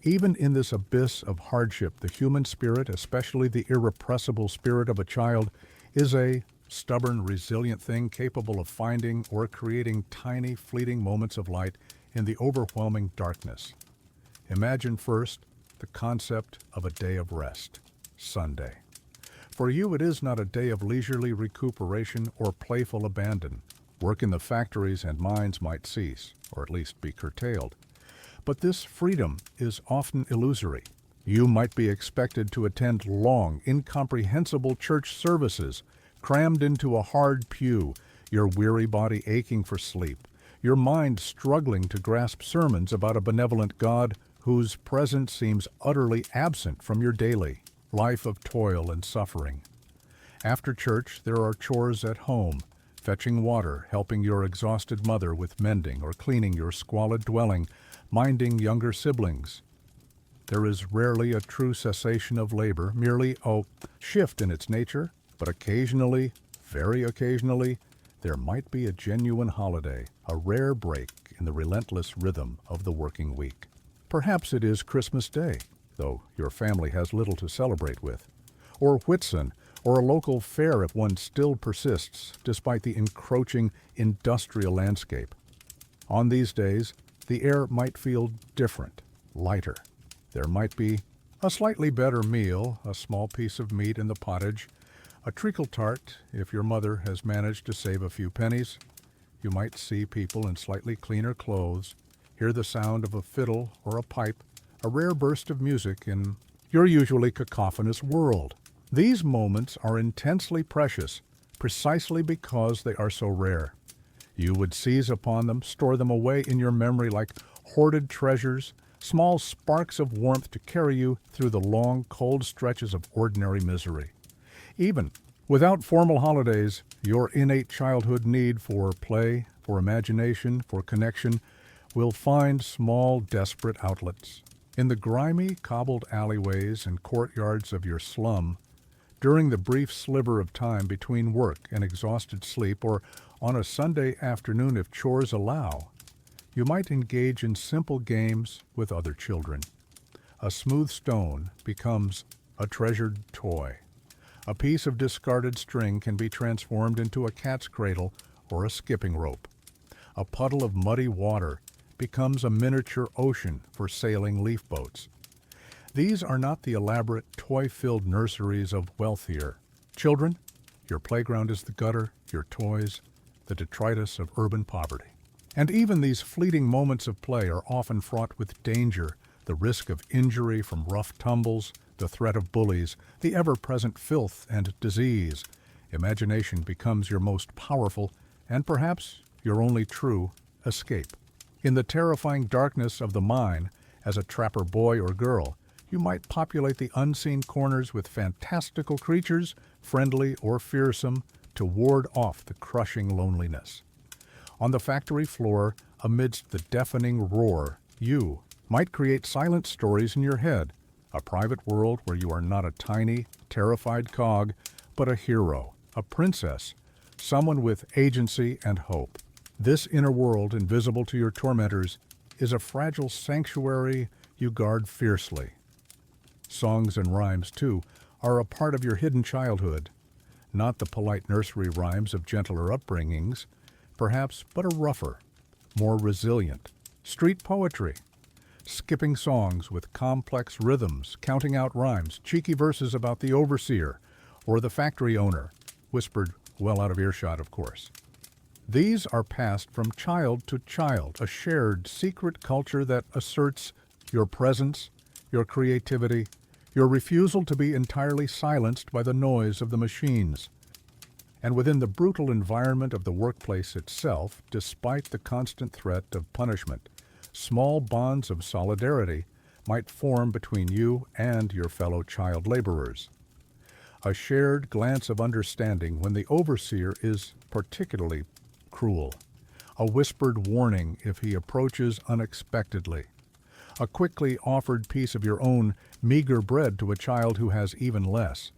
even in this abyss of hardship, the human spirit, especially the irrepressible spirit of a child, is a stubborn, resilient thing capable of finding or creating tiny, fleeting moments of light in the overwhelming darkness. Imagine first the concept of a day of rest, Sunday. For you, it is not a day of leisurely recuperation or playful abandon. Work in the factories and mines might cease, or at least be curtailed. But this freedom is often illusory. You might be expected to attend long, incomprehensible church services, crammed into a hard pew, your weary body aching for sleep, your mind struggling to grasp sermons about a benevolent God whose presence seems utterly absent from your daily life of toil and suffering. After church, there are chores at home, fetching water, helping your exhausted mother with mending or cleaning your squalid dwelling, minding younger siblings. There is rarely a true cessation of labor, merely a shift in its nature, but occasionally, very occasionally, there might be a genuine holiday, a rare break in the relentless rhythm of the working week. Perhaps it is Christmas Day, though your family has little to celebrate with, or Whitsun, or a local fair if one still persists despite the encroaching industrial landscape. On these days, the air might feel different, lighter. There might be a slightly better meal, a small piece of meat in the pottage, a treacle tart if your mother has managed to save a few pennies. You might see people in slightly cleaner clothes, hear the sound of a fiddle or a pipe, a rare burst of music in your usually cacophonous world. These moments are intensely precious, precisely because they are so rare. You would seize upon them, store them away in your memory like hoarded treasures, small sparks of warmth to carry you through the long, cold stretches of ordinary misery. Even without formal holidays, your innate childhood need for play, for imagination, for connection, will find small, desperate outlets. In the grimy, cobbled alleyways and courtyards of your slum, during the brief sliver of time between work and exhausted sleep, or on a Sunday afternoon if chores allow, you might engage in simple games with other children. A smooth stone becomes a treasured toy. A piece of discarded string can be transformed into a cat's cradle or a skipping rope. A puddle of muddy water becomes a miniature ocean for sailing leaf boats. These are not the elaborate, toy-filled nurseries of wealthier children. Your playground is the gutter, your toys, the detritus of urban poverty. And even these fleeting moments of play are often fraught with danger, the risk of injury from rough tumbles, the threat of bullies, the ever-present filth and disease. Imagination becomes your most powerful and perhaps your only true escape. In the terrifying darkness of the mine, as a trapper boy or girl, you might populate the unseen corners with fantastical creatures, friendly or fearsome, to ward off the crushing loneliness. On the factory floor, amidst the deafening roar, you might create silent stories in your head, a private world where you are not a tiny, terrified cog, but a hero, a princess, someone with agency and hope. This inner world, invisible to your tormentors, is a fragile sanctuary you guard fiercely. Songs and rhymes, too, are a part of your hidden childhood, not the polite nursery rhymes of gentler upbringings, perhaps, but a rougher, more resilient, street poetry, skipping songs with complex rhythms, counting out rhymes, cheeky verses about the overseer or the factory owner, whispered well out of earshot, of course. These are passed from child to child, a shared, secret culture that asserts your presence, your creativity, your refusal to be entirely silenced by the noise of the machines. And within the brutal environment of the workplace itself, despite the constant threat of punishment, small bonds of solidarity might form between you and your fellow child laborers. A shared glance of understanding when the overseer is particularly cruel. A whispered warning if he approaches unexpectedly. A quickly offered piece of your own meager bread to a child who has even less.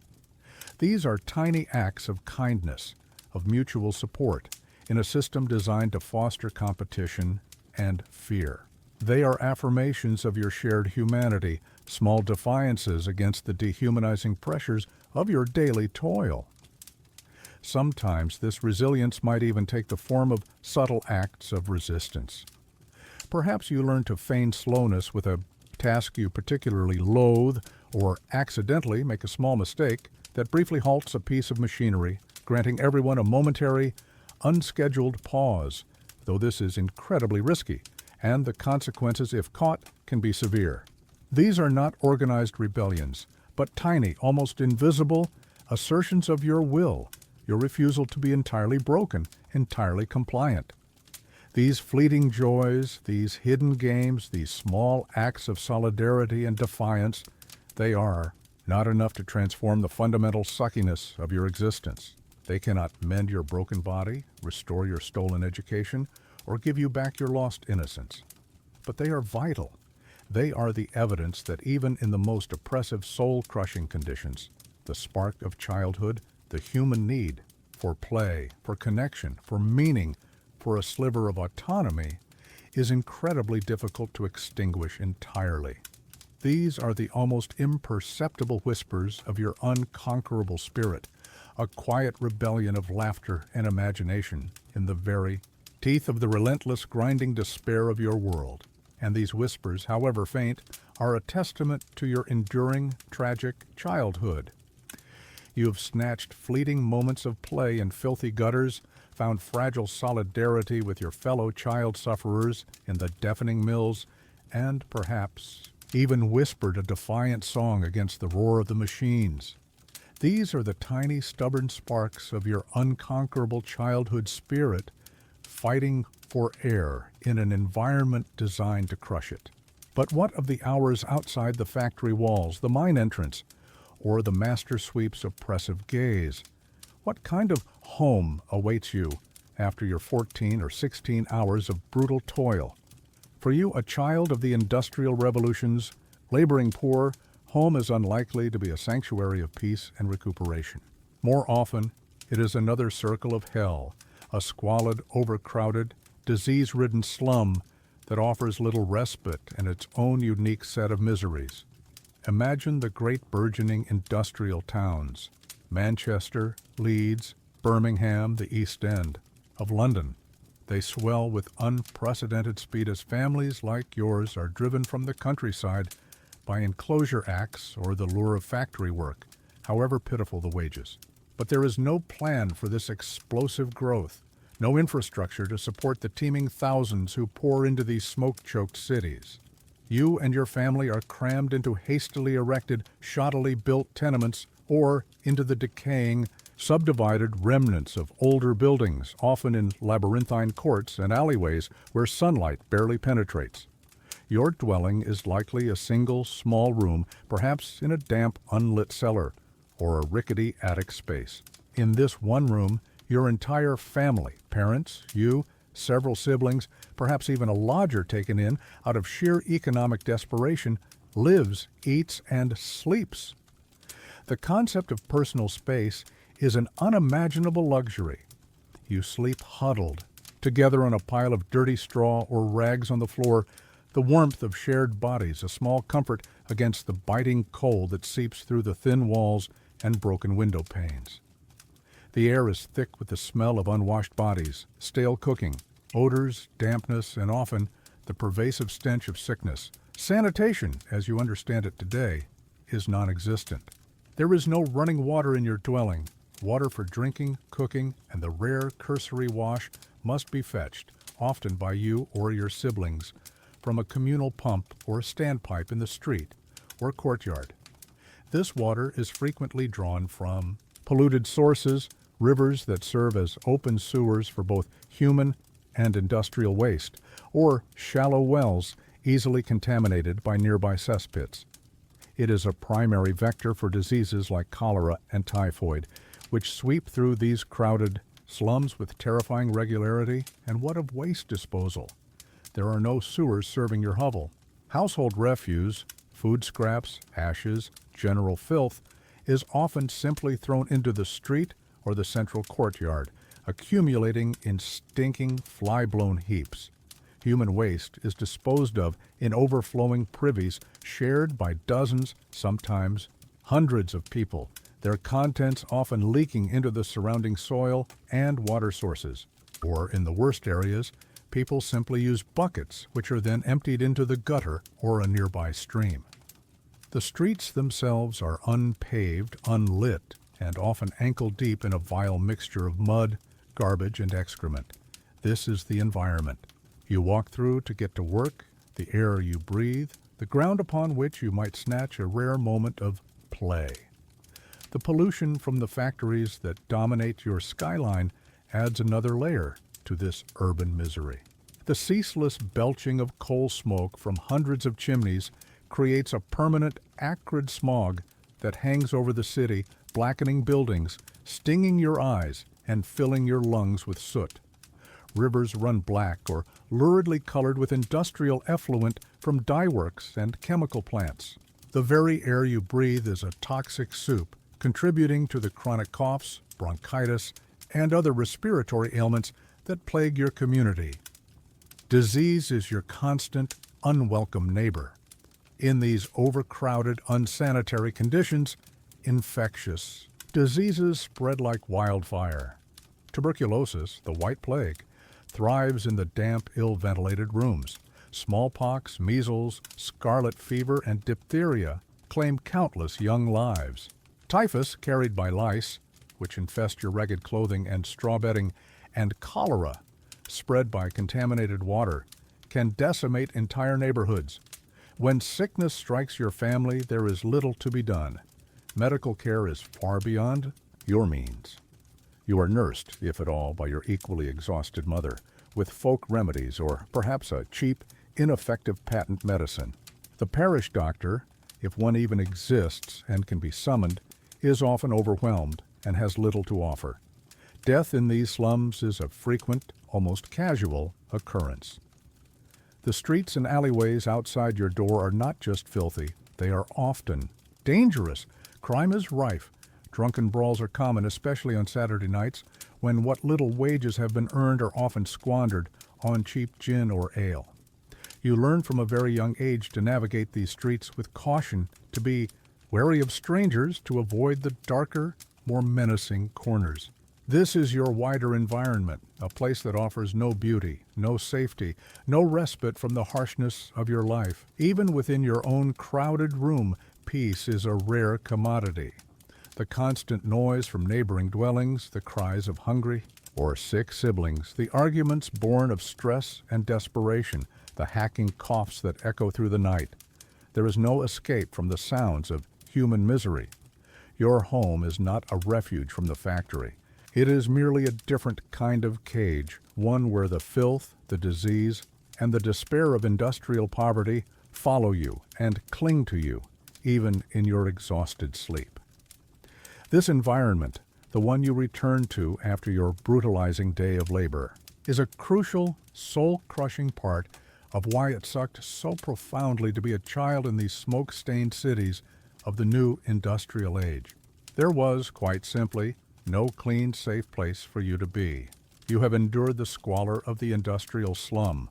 These are tiny acts of kindness, of mutual support, in a system designed to foster competition and fear. They are affirmations of your shared humanity, small defiances against the dehumanizing pressures of your daily toil. Sometimes this resilience might even take the form of subtle acts of resistance. Perhaps you learn to feign slowness with a task you particularly loathe, or accidentally make a small mistake that briefly halts a piece of machinery, granting everyone a momentary, unscheduled pause, though this is incredibly risky, and the consequences, if caught, can be severe. These are not organized rebellions, but tiny, almost invisible assertions of your will, your refusal to be entirely broken, entirely compliant. These fleeting joys, these hidden games, these small acts of solidarity and defiance, they are not enough to transform the fundamental suckiness of your existence. They cannot mend your broken body, restore your stolen education, or give you back your lost innocence. But they are vital. They are the evidence that even in the most oppressive, soul-crushing conditions, the spark of childhood, the human need for play, for connection, for meaning, for a sliver of autonomy, is incredibly difficult to extinguish entirely. These are the almost imperceptible whispers of your unconquerable spirit, a quiet rebellion of laughter and imagination in the very teeth of the relentless grinding despair of your world. And these whispers, however faint, are a testament to your enduring, tragic childhood. You have snatched fleeting moments of play in filthy gutters, found fragile solidarity with your fellow child sufferers in the deafening mills, and perhaps even whispered a defiant song against the roar of the machines. These are the tiny, stubborn sparks of your unconquerable childhood spirit fighting for air in an environment designed to crush it. But what of the hours outside the factory walls, the mine entrance, or the master sweep's oppressive gaze? What kind of home awaits you after your 14 or 16 hours of brutal toil? For you, a child of the Industrial Revolution's laboring poor, home is unlikely to be a sanctuary of peace and recuperation. More often, it is another circle of hell, a squalid, overcrowded, disease-ridden slum that offers little respite and its own unique set of miseries. Imagine the great burgeoning industrial towns, Manchester, Leeds, Birmingham, the East End of London. They swell with unprecedented speed as families like yours are driven from the countryside by enclosure acts or the lure of factory work, however pitiful the wages. But there is no plan for this explosive growth, no infrastructure to support the teeming thousands who pour into these smoke-choked cities. You and your family are crammed into hastily erected, shoddily built tenements or into the decaying, subdivided remnants of older buildings, often in labyrinthine courts and alleyways where sunlight barely penetrates. Your dwelling is likely a single, small room, perhaps in a damp, unlit cellar, or a rickety attic space. In this one room, your entire family, parents, you, several siblings, perhaps even a lodger taken in out of sheer economic desperation, lives, eats, and sleeps. The concept of personal space is an unimaginable luxury. You sleep huddled, together on a pile of dirty straw or rags on the floor, the warmth of shared bodies, a small comfort against the biting cold that seeps through the thin walls and broken window panes. The air is thick with the smell of unwashed bodies, stale cooking, odors, dampness, and often the pervasive stench of sickness. Sanitation, as you understand it today, is non-existent. There is no running water in your dwelling. Water for drinking, cooking, and the rare cursory wash must be fetched, often by you or your siblings, from a communal pump or a standpipe in the street or courtyard. This water is frequently drawn from polluted sources, rivers that serve as open sewers for both human and industrial waste, or shallow wells easily contaminated by nearby cesspits. It is a primary vector for diseases like cholera and typhoid, which sweep through these crowded slums with terrifying regularity. And what of waste disposal? There are no sewers serving your hovel. Household refuse, food scraps, ashes, general filth, is often simply thrown into the street or the central courtyard, accumulating in stinking, fly-blown heaps. Human waste is disposed of in overflowing privies shared by dozens, sometimes hundreds of people, their contents often leaking into the surrounding soil and water sources. Or, in the worst areas, people simply use buckets, which are then emptied into the gutter or a nearby stream. The streets themselves are unpaved, unlit, and often ankle-deep in a vile mixture of mud, garbage, and excrement. This is the environment you walk through to get to work, the air you breathe, the ground upon which you might snatch a rare moment of play. The pollution from the factories that dominate your skyline adds another layer to this urban misery. The ceaseless belching of coal smoke from hundreds of chimneys creates a permanent, acrid smog that hangs over the city, blackening buildings, stinging your eyes, and filling your lungs with soot. Rivers run black or luridly colored with industrial effluent from dye works and chemical plants. The very air you breathe is a toxic soup, contributing to the chronic coughs, bronchitis, and other respiratory ailments that plague your community. Disease is your constant, unwelcome neighbor. In these overcrowded, unsanitary conditions, infectious diseases spread like wildfire. Tuberculosis, the white plague, thrives in the damp, ill-ventilated rooms. Smallpox, measles, scarlet fever, and diphtheria claim countless young lives. Typhus, carried by lice, which infest your ragged clothing and straw bedding, and cholera, spread by contaminated water, can decimate entire neighborhoods. When sickness strikes your family, there is little to be done. Medical care is far beyond your means. You are nursed, if at all, by your equally exhausted mother, with folk remedies or perhaps a cheap, ineffective patent medicine. The parish doctor, if one even exists and can be summoned, is often overwhelmed and has little to offer. Death in these slums is a frequent, almost casual occurrence. The streets and alleyways outside your door are not just filthy, they are often dangerous. Crime is rife. Drunken brawls are common, especially on Saturday nights, when what little wages have been earned are often squandered on cheap gin or ale. You learn from a very young age to navigate these streets with caution, to be wary of strangers, to avoid the darker, more menacing corners. This is your wider environment, a place that offers no beauty, no safety, no respite from the harshness of your life. Even within your own crowded room, peace is a rare commodity. The constant noise from neighboring dwellings, the cries of hungry or sick siblings, the arguments born of stress and desperation, the hacking coughs that echo through the night. There is no escape from the sounds of human misery. Your home is not a refuge from the factory. It is merely a different kind of cage, one where the filth, the disease, and the despair of industrial poverty follow you and cling to you, even in your exhausted sleep. This environment, the one you return to after your brutalizing day of labor, is a crucial, soul-crushing part of why it sucked so profoundly to be a child in these smoke-stained cities of the new industrial age. There was, quite simply, no clean, safe place for you to be. You have endured the squalor of the industrial slum,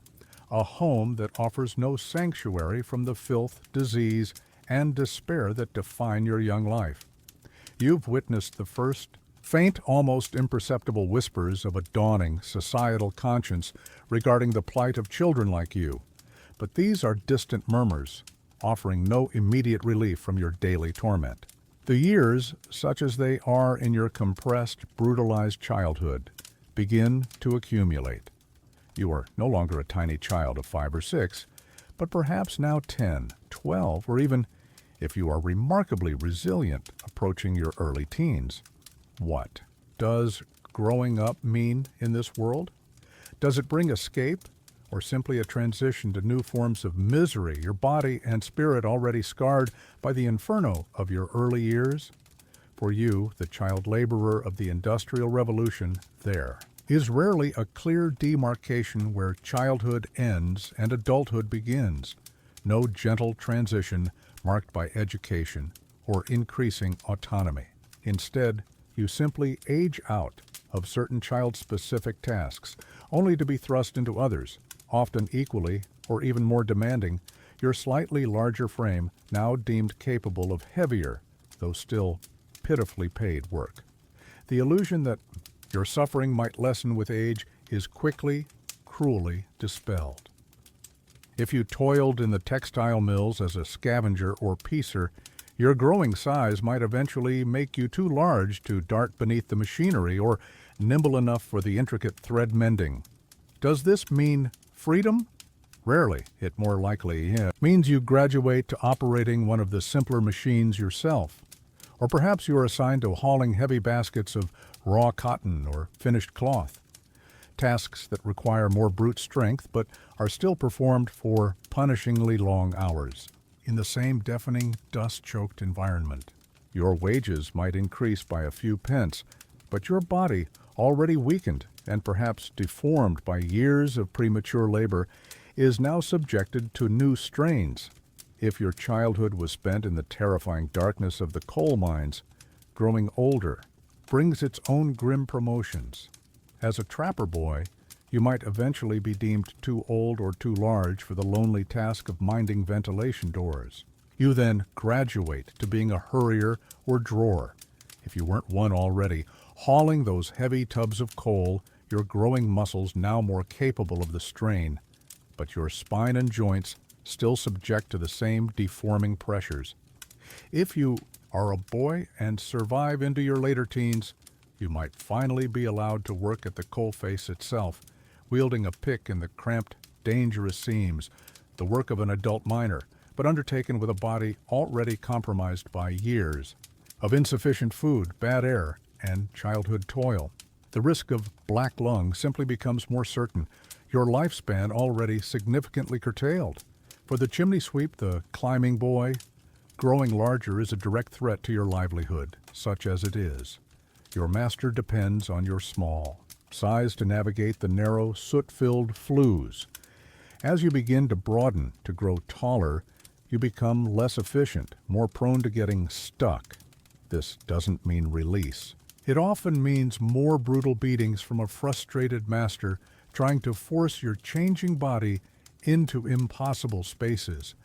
a home that offers no sanctuary from the filth, disease, and despair that define your young life. You've witnessed the first, faint, almost imperceptible whispers of a dawning societal conscience regarding the plight of children like you. But these are distant murmurs, offering no immediate relief from your daily torment. The years, such as they are in your compressed, brutalized childhood, begin to accumulate. You are no longer a tiny child of 5 or 6, but perhaps now 10, 12, or even, if you are remarkably resilient, approaching your early teens. What does growing up mean in this world? Does it bring escape, or simply a transition to new forms of misery, your body and spirit already scarred by the inferno of your early years? For you, the child laborer of the Industrial Revolution, there is rarely a clear demarcation where childhood ends and adulthood begins. No gentle transition marked by education or increasing autonomy. Instead, you simply age out of certain child-specific tasks, only to be thrust into others, often equally or even more demanding, your slightly larger frame now deemed capable of heavier, though still pitifully paid work. The illusion that your suffering might lessen with age is quickly, cruelly dispelled. If you toiled in the textile mills as a scavenger or piecer, your growing size might eventually make you too large to dart beneath the machinery or nimble enough for the intricate thread mending. Does this mean freedom? Rarely. It more likely means you graduate to operating one of the simpler machines yourself. Or perhaps you are assigned to hauling heavy baskets of raw cotton or finished cloth. Tasks that require more brute strength but are still performed for punishingly long hours in the same deafening, dust-choked environment. Your wages might increase by a few pence, but your body, already weakened and perhaps deformed by years of premature labor, is now subjected to new strains. If your childhood was spent in the terrifying darkness of the coal mines, growing older brings its own grim promotions. As a trapper boy, you might eventually be deemed too old or too large for the lonely task of minding ventilation doors. You then graduate to being a hurrier or drawer, if you weren't one already, hauling those heavy tubs of coal, your growing muscles now more capable of the strain, but your spine and joints still subject to the same deforming pressures. If you are a boy and survive into your later teens, you might finally be allowed to work at the coalface itself, wielding a pick in the cramped, dangerous seams, the work of an adult miner, but undertaken with a body already compromised by years of insufficient food, bad air, and childhood toil. The risk of black lung simply becomes more certain, your lifespan already significantly curtailed. For the chimney sweep, the climbing boy, growing larger is a direct threat to your livelihood, such as it is. Your master depends on your small size to navigate the narrow, soot-filled flues. As you begin to broaden, to grow taller, you become less efficient, more prone to getting stuck. This doesn't mean release. It often means more brutal beatings from a frustrated master trying to force your changing body into impossible spaces.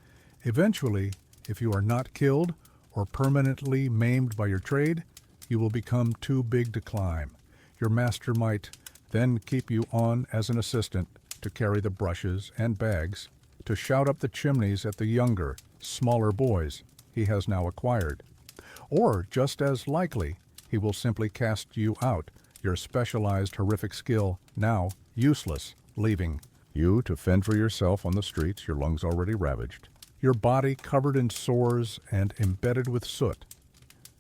Eventually, if you are not killed or permanently maimed by your trade, you will become too big to climb. Your master might then keep you on as an assistant to carry the brushes and bags, to shout up the chimneys at the younger, smaller boys he has now acquired. Or, just as likely, he will simply cast you out, your specialized horrific skill now useless, leaving you to fend for yourself on the streets, your lungs already ravaged, your body covered in sores and embedded with soot.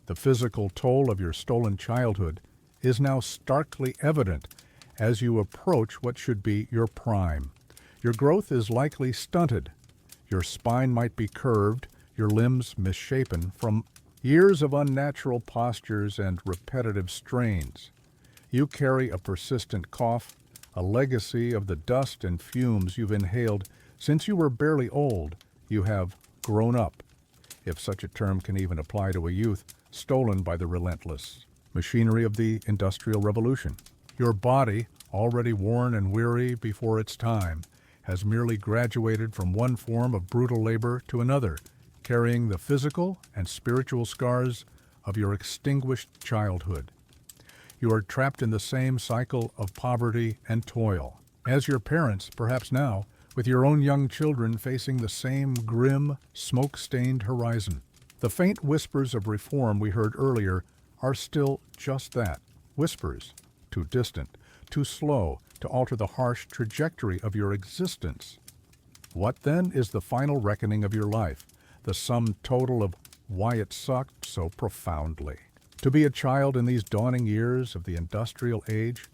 The physical toll of your stolen childhood is now starkly evident as you approach what should be your prime. Your growth is likely stunted. Your spine might be curved, your limbs misshapen from years of unnatural postures and repetitive strains. You carry a persistent cough, a legacy of the dust and fumes you've inhaled since you were barely old. You have grown up, if such a term can even apply to a youth, stolen by the relentless machinery of the Industrial Revolution. Your body, already worn and weary before its time, has merely graduated from one form of brutal labor to another, carrying the physical and spiritual scars of your extinguished childhood. You are trapped in the same cycle of poverty and toil as your parents, perhaps now, with your own young children facing the same grim, smoke-stained horizon. The faint whispers of reform we heard earlier are still just that, whispers, too distant, too slow to alter the harsh trajectory of your existence. What then is the final reckoning of your life, the sum total of why it sucked so profoundly? To be a child in these dawning years of the industrial age,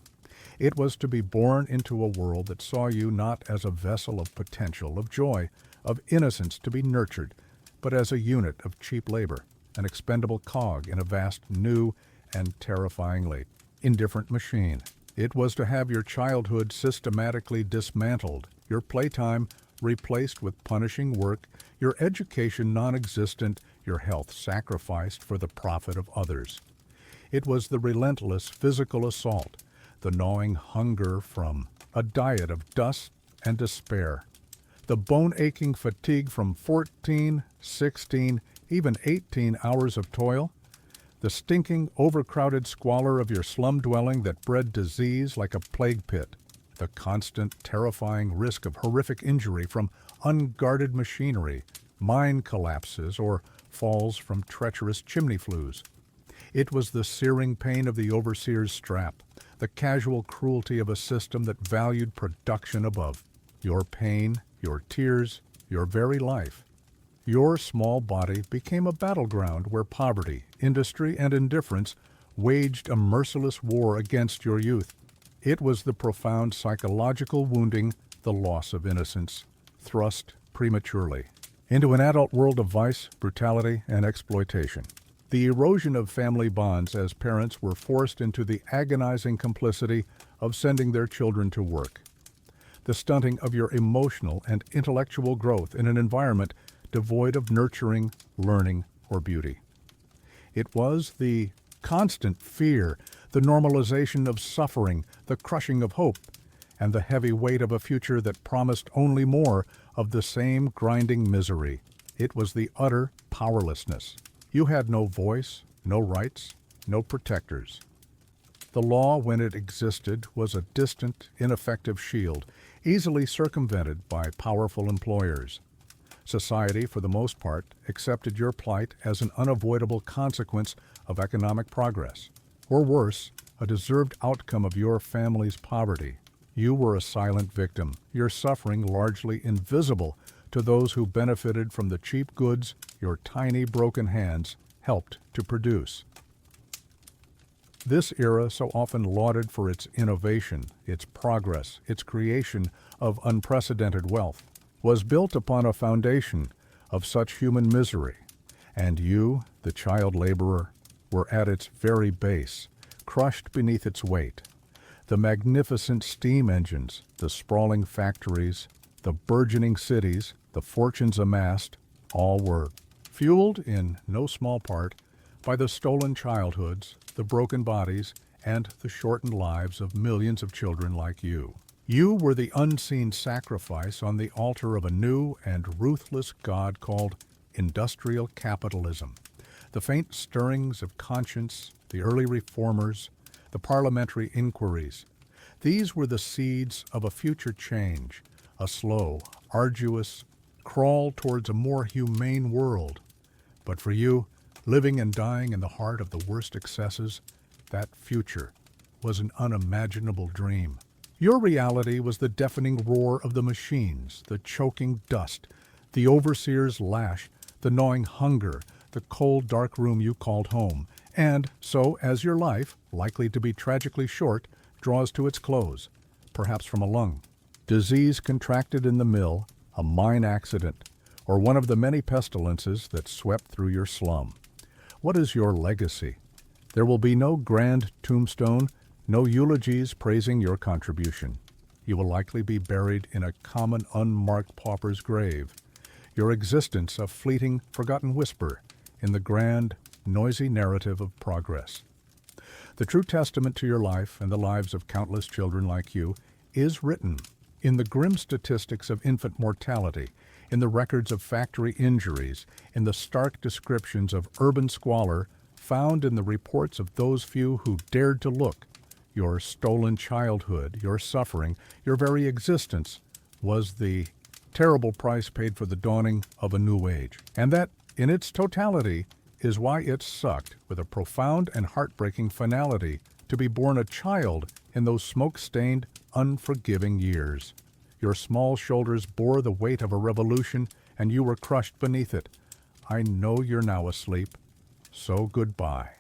it was to be born into a world that saw you not as a vessel of potential, of joy, of innocence to be nurtured, but as a unit of cheap labor, an expendable cog in a vast new and terrifyingly indifferent machine. It was to have your childhood systematically dismantled, your playtime replaced with punishing work, your education non-existent, your health sacrificed for the profit of others. It was the relentless physical assault, the gnawing hunger from a diet of dust and despair, the bone-aching fatigue from 14, 16, even 18 hours of toil, the stinking, overcrowded squalor of your slum dwelling that bred disease like a plague pit, the constant, terrifying risk of horrific injury from unguarded machinery, mine collapses, or falls from treacherous chimney flues. It was the searing pain of the overseer's strap, the casual cruelty of a system that valued production above your pain, your tears, your very life. Your small body became a battleground where poverty, industry, and indifference waged a merciless war against your youth. It was the profound psychological wounding, the loss of innocence, thrust prematurely into an adult world of vice, brutality, and exploitation. The erosion of family bonds as parents were forced into the agonizing complicity of sending their children to work. The stunting of your emotional and intellectual growth in an environment devoid of nurturing, learning, or beauty. It was the constant fear, the normalization of suffering, the crushing of hope, and the heavy weight of a future that promised only more of the same grinding misery. It was the utter powerlessness. You had no voice, no rights, no protectors. The law, when it existed, was a distant, ineffective shield, easily circumvented by powerful employers. Society, for the most part, accepted your plight as an unavoidable consequence of economic progress, or worse, a deserved outcome of your family's poverty. You were a silent victim, your suffering largely invisible to those who benefited from the cheap goods your tiny broken hands helped to produce. This era, so often lauded for its innovation, its progress, its creation of unprecedented wealth, was built upon a foundation of such human misery, and you, the child laborer, were at its very base, crushed beneath its weight. The magnificent steam engines, the sprawling factories, the burgeoning cities, the fortunes amassed, all were fueled, in no small part, by the stolen childhoods, the broken bodies, and the shortened lives of millions of children like you. You were the unseen sacrifice on the altar of a new and ruthless god called industrial capitalism. The faint stirrings of conscience, the early reformers, the parliamentary inquiries, these were the seeds of a future change, a slow, arduous crawl towards a more humane world. But for you, living and dying in the heart of the worst excesses, that future was an unimaginable dream. Your reality was the deafening roar of the machines, the choking dust, the overseer's lash, the gnawing hunger, the cold, dark room you called home. And so, as your life, likely to be tragically short, draws to its close, perhaps from a lung, disease contracted in the mill, a mine accident, or one of the many pestilences that swept through your slum. What is your legacy? There will be no grand tombstone, no eulogies praising your contribution. You will likely be buried in a common unmarked pauper's grave, your existence a fleeting, forgotten whisper in the grand, noisy narrative of progress. The true testament to your life and the lives of countless children like you is written in the grim statistics of infant mortality, in the records of factory injuries, in the stark descriptions of urban squalor found in the reports of those few who dared to look. Your stolen childhood, your suffering, your very existence was the terrible price paid for the dawning of a new age. And that, in its totality, is why it sucked with a profound and heartbreaking finality to be born a child in those smoke-stained, unforgiving years. Your small shoulders bore the weight of a revolution, and you were crushed beneath it. I know you're now asleep, so goodbye.